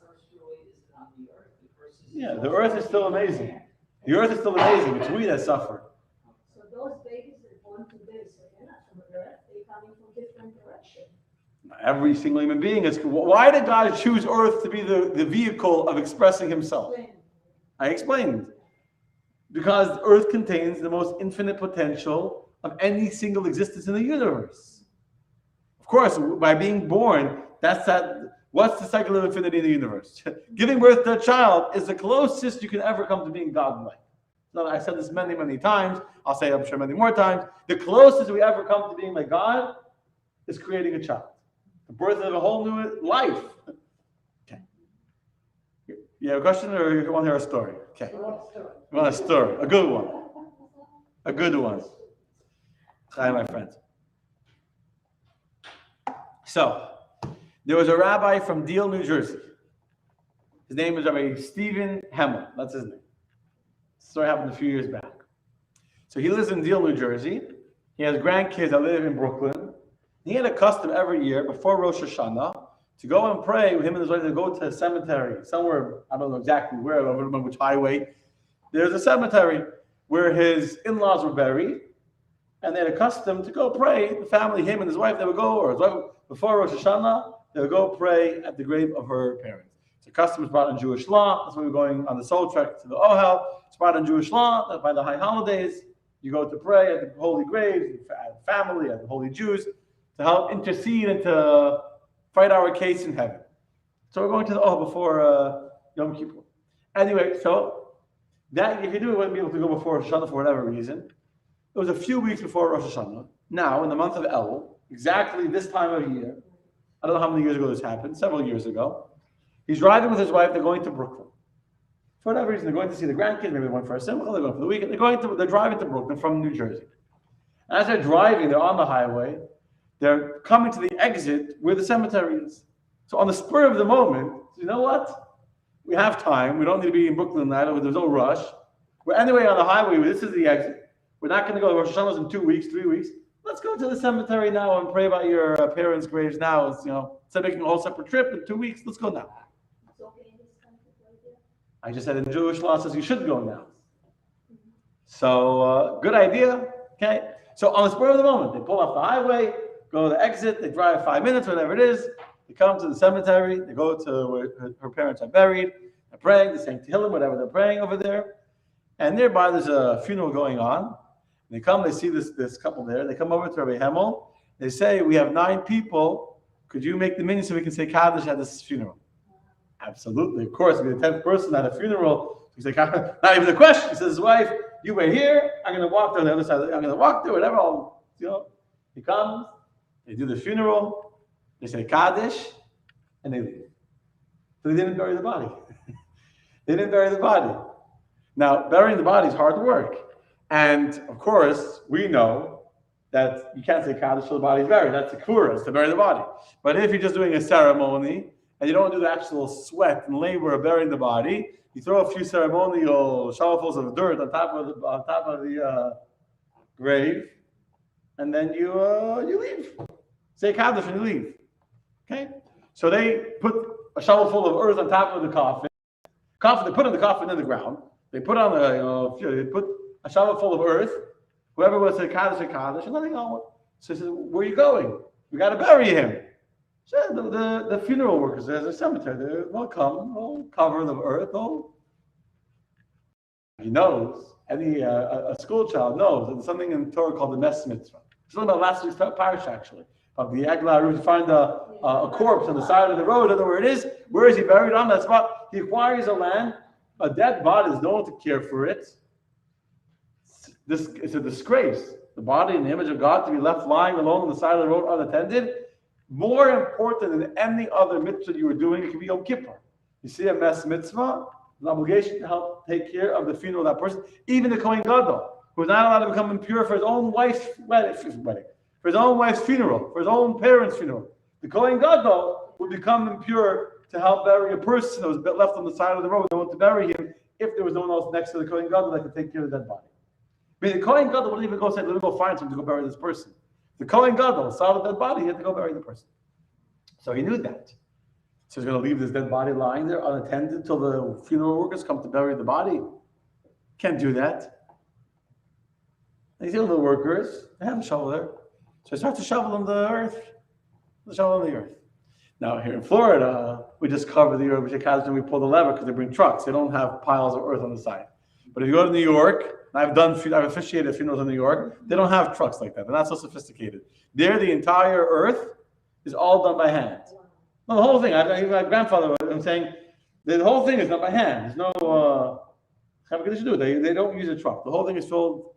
Yeah, the earth is still amazing. The earth is still amazing. It's we that suffer. So those babies that born today, so they're not from earth, they're coming from different directions. Every single human being is. Why did God choose earth to be the vehicle of expressing himself? I explained. Because earth contains the most infinite potential of any single existence in the universe. Of course, by being born, what's the cycle of infinity in the universe? Giving birth to a child is the closest you can ever come to being godlike. Now, I said this many, many times. I'll say it, I'm sure, many more times. The closest we ever come to being like God is creating a child. The birth of a whole new life. Okay. You have a question or you want to hear a story? Okay. You want a story? A good one. A good one. Hi, my friends. So, there was a rabbi from Deal, New Jersey. His name is Rabbi Stephen Hemmel. That's his name. This story happened a few years back. So he lives in Deal, New Jersey. He has grandkids that live in Brooklyn. He had a custom every year before Rosh Hashanah to go and pray with him and his wife to go to a cemetery somewhere, I don't know exactly where, I don't remember which highway. There's a cemetery where his in-laws were buried, and they had a custom to go pray. The family, him and his wife, they would go, or his wife, before Rosh Hashanah, they would go pray at the grave of her parents. So custom is brought in Jewish law. That's why we're going on the soul trek to the Ohel. It's brought in Jewish law that by the high holidays, you go to pray at the holy graves, at family, at the holy Jews, to help intercede and to fight our case in heaven. So we're going to the Ohel before Yom Kippur. Anyway, so that if you do, we wouldn't be able to go before Rosh Hashanah for whatever reason. It was a few weeks before Rosh Hashanah. Now, in the month of El, exactly this time of year, I don't know how many years ago this happened, several years ago, he's driving with his wife, they're going to Brooklyn. For whatever reason, they're going to see the grandkids, maybe they're going for a simcha, they're going for the weekend, they're driving to Brooklyn from New Jersey. And as they're driving, they're on the highway, they're coming to the exit where the cemetery is. So on the spur of the moment, you know what? We have time, we don't need to be in Brooklyn tonight, there's no rush. We're anyway on the highway, this is the exit. We're not going to go to Rosh Hashanah in 2 weeks, 3 weeks. Let's go to the cemetery now and pray about your parents' graves now. It's, instead of making a whole separate trip in 2 weeks, let's go now. I just said in Jewish law it says you should go now. So, good idea. Okay. So on the spur of the moment, they pull off the highway, go to the exit, they drive 5 minutes, whatever it is. They come to the cemetery, they go to where her parents are buried, they're praying, they're saying Tehillim, whatever they're praying over there. And nearby there's a funeral going on. They come, they see this couple there. They come over to Rabbi Hemel. They say, we have 9 people. Could you make the minyan so we can say Kaddish at this funeral? Absolutely, of course. If you're the 10th person at a funeral, you say Kaddish. Not even a question. He says, his wife, you wait here. I'm going to walk to the other side. I'm going to walk there, whatever. He comes. They do the funeral. They say Kaddish, and they leave. So they didn't bury the body. They didn't bury the body. Now, burying the body is hard work. And, of course, we know that you can't say Kaddish till the body is buried. That's a kura, it's to bury the body. But if you're just doing a ceremony, and you don't do the actual sweat and labor of burying the body, you throw a few ceremonial shovelfuls of dirt on top of the grave, and then you leave. Say Kaddish and you leave. Okay? So they put a shovelful of earth on top of the coffin. They put the coffin in the ground. They put on they put a shovelful of earth. Whoever was a Kaddish, and then they go. So he says, where are you going? We got to bury him. So the funeral workers, there's a cemetery. They'll come, they'll cover the earth. He knows, a school child knows that there's something in Torah called the Mes Mitzvah. It's something about last week's parish, actually. Of the Eglah, you find a corpse on the side of the road, don't know where it is. Where is he buried on that spot? He acquires a land, a dead body, there's no one to care for it. This is a disgrace. The body in the image of God to be left lying alone on the side of the road unattended. More important than any other mitzvah you were doing, it can be Yom Kippur. You see a Mes Mitzvah, an obligation to help take care of the funeral of that person. Even the Kohen Gadol, who is not allowed to become impure for his own wife's wedding, for his own wife's funeral, for his own parents' funeral. The Kohen Gadol would become impure to help bury a person that was left on the side of the road. They want to bury him if there was no one else next to the Kohen Gadol that could take care of that body. I mean, the Kohen Gadol wouldn't even go say, let me go find someone to go bury this person. The Kohen Gadol saw the dead body, he had to go bury the person. So he knew that. So he's going to leave this dead body lying there unattended till the funeral workers come to bury the body. Can't do that. And these little workers, they have a shovel there. So they start to shovel in the earth. Now here in Florida, we just cover the earth, and we pull the lever because they bring trucks. They don't have piles of earth on the side. But if you go to New York, I've officiated funerals in New York. They don't have trucks like that. They're not so sophisticated. There, the entire earth is all done by hand. No, the whole thing. My grandfather, I'm saying, the whole thing is done by hand. There's no they don't use a truck. The whole thing is filled.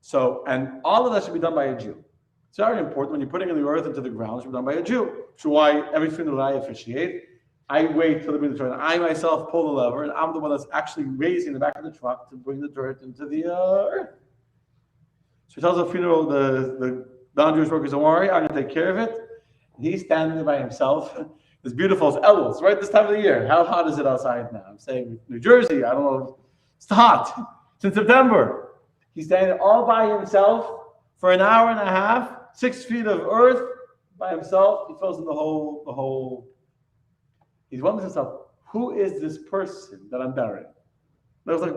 So, and all of that should be done by a Jew. It's very important when you're putting in the earth into the ground. It should be done by a Jew. So why every funeral I officiate, I wait till the bring the dirt. I myself pull the lever, and I'm the one that's actually raising the back of the truck to bring the dirt into the earth. So he tells the funeral, the non-Jewish workers, don't worry, I'm going to take care of it. And he's standing there by himself. It's beautiful. It's Elul, right this time of the year. How hot is it outside now? I'm saying New Jersey, I don't know. It's hot. It's in September. He's standing there all by himself for an hour and a half, 6 feet of earth by himself. He fills in the whole. He's wondering to himself, who is this person that I'm burying? I was like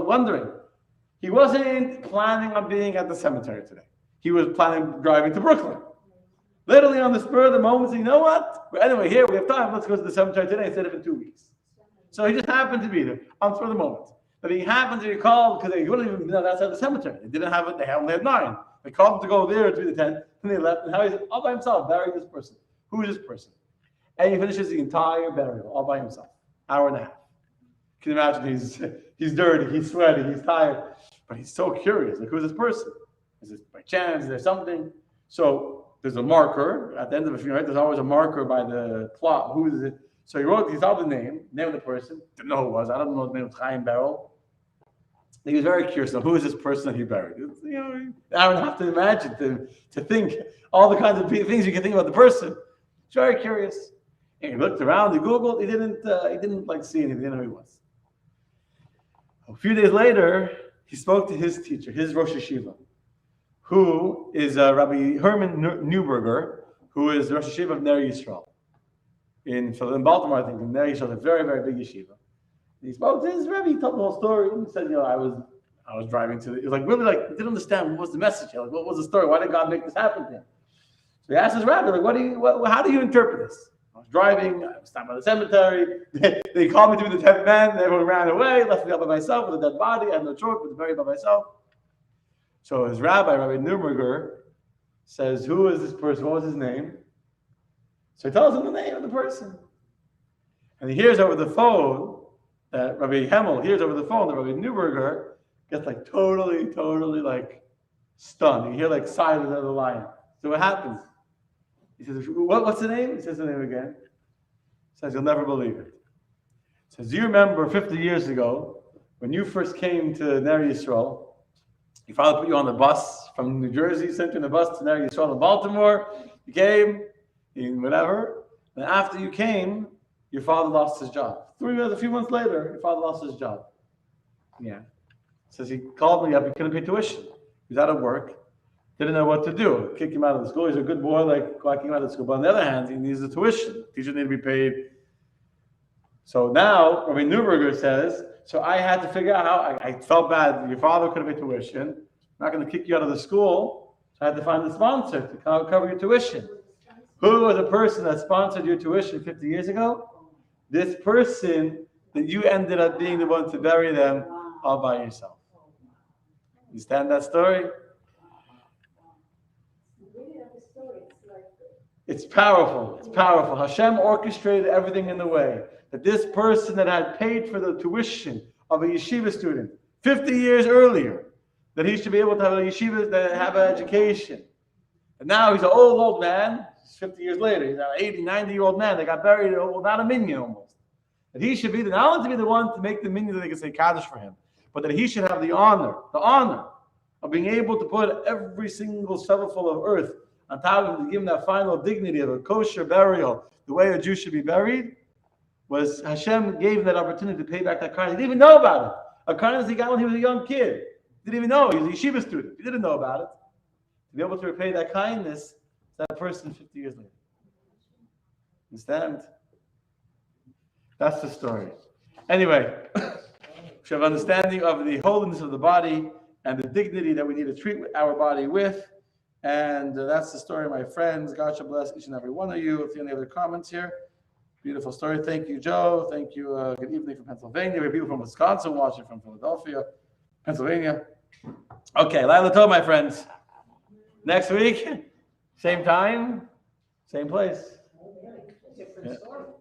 wondering. He wasn't planning on being at the cemetery today. He was planning on driving to Brooklyn. Literally on the spur of the moment, saying, you know what? Anyway, here we have time. Let's go to the cemetery today instead of in 2 weeks. So he just happened to be there on the spur of the moment. But he happened to be called because they wouldn't even know outside the cemetery. They didn't have it. They only had 9. They called him to go there to be the 10th, and they left. And how he's all by himself, burying this person. Who is this person? And he finishes the entire burial all by himself, hour and a half. Can you imagine? He's dirty, he's sweaty, he's tired, but he's so curious. Like, who's this person? Is this by chance? Is there something? So there's a marker at the end of the funeral. Right? There's always a marker by the plot. Who is it? So he saw the name of the person. Didn't know who it was. I don't know the name of Chaim Beryl. He was very curious. Who is this person that he buried? I would have to imagine to think all the kinds of things you can think about the person. He's very curious. And he looked around. He Googled. He didn't see anything. He didn't know who he was. A few days later, he spoke to his teacher, his Rosh Yeshiva, who is Rabbi Herman Neuberger, who is Rosh Yeshiva of Ner Yisrael in Baltimore. I think in Ner Yisrael, a very, very big yeshiva. And he spoke to his Rebbe. He told the whole story. And he said, I was driving to. It was like really like didn't understand what was the message. Like, what was the story? Why did God make this happen to him? So he asked his rabbi, like, how do you interpret this? I was driving. I was stopped by the cemetery. They called me to be the 10th man. Everyone ran away, left me up by myself with a dead body. I had no choice but to bury by myself. So his rabbi, Rabbi Nuremberger, says, who is this person? What was his name? So he tells him the name of the person. And he hears over the phone that Rabbi Hemmel hears over the phone that Rabbi Nuremberger gets like totally like stunned. You hear like silence of the lion. So what happens? He says, what's the name? He says the name again. He says, you'll never believe it. He says, do you remember 50 years ago when you first came to Ner Yisrael? Your father put you on the bus from New Jersey, sent you on the bus to Ner Yisrael in Baltimore. You came, in whatever. And after you came, your father lost his job. A few months later, your father lost his job. Yeah. Says he called me up, he couldn't pay tuition. He was out of work, didn't know what to do. Kick him out of the school. He's a good boy, like kick him out of the school. But on the other hand, he needs the tuition. Teachers need to be paid. So now, Rabbi Nuremberger says, so I had to figure out how, I felt bad. Your father couldn't pay tuition. I'm not going to kick you out of the school. So I had to find a sponsor to cover your tuition. Who was the person that sponsored your tuition 50 years ago? This person that you ended up being the one to bury them all by yourself. You understand that story? It's powerful. It's powerful. Hashem orchestrated everything in the way that this person that had paid for the tuition of a yeshiva student 50 years earlier, that he should be able to have a yeshiva, that have an education. And now he's an old man. 50 years later, he's an 80, 90-year-old man that got buried without a minyan almost. That he should be not only to be the one to make the minyan that they can say Kaddish for him, but that he should have the honor of being able to put every single shovelful of earth on top of him to give him that final dignity of a kosher burial, the way a Jew should be buried, was Hashem gave him that opportunity to pay back that kindness. He didn't even know about it. A kindness he got when he was a young kid. He didn't even know. He was a yeshiva student. He didn't know about it. To be able to repay that kindness, that person 50 years later. Understand? That's the story. Anyway, we have understanding of the holiness of the body and the dignity that we need to treat our body with. And that's the story, my friends. God shall bless each and every one of you. If you have any other comments here, beautiful story. Thank you, Joe. Thank you. Good evening from Pennsylvania. We have people from Wisconsin watching from Philadelphia, Pennsylvania. Okay, Laila Tov, my friends. Next week. Same time, same place. Different story.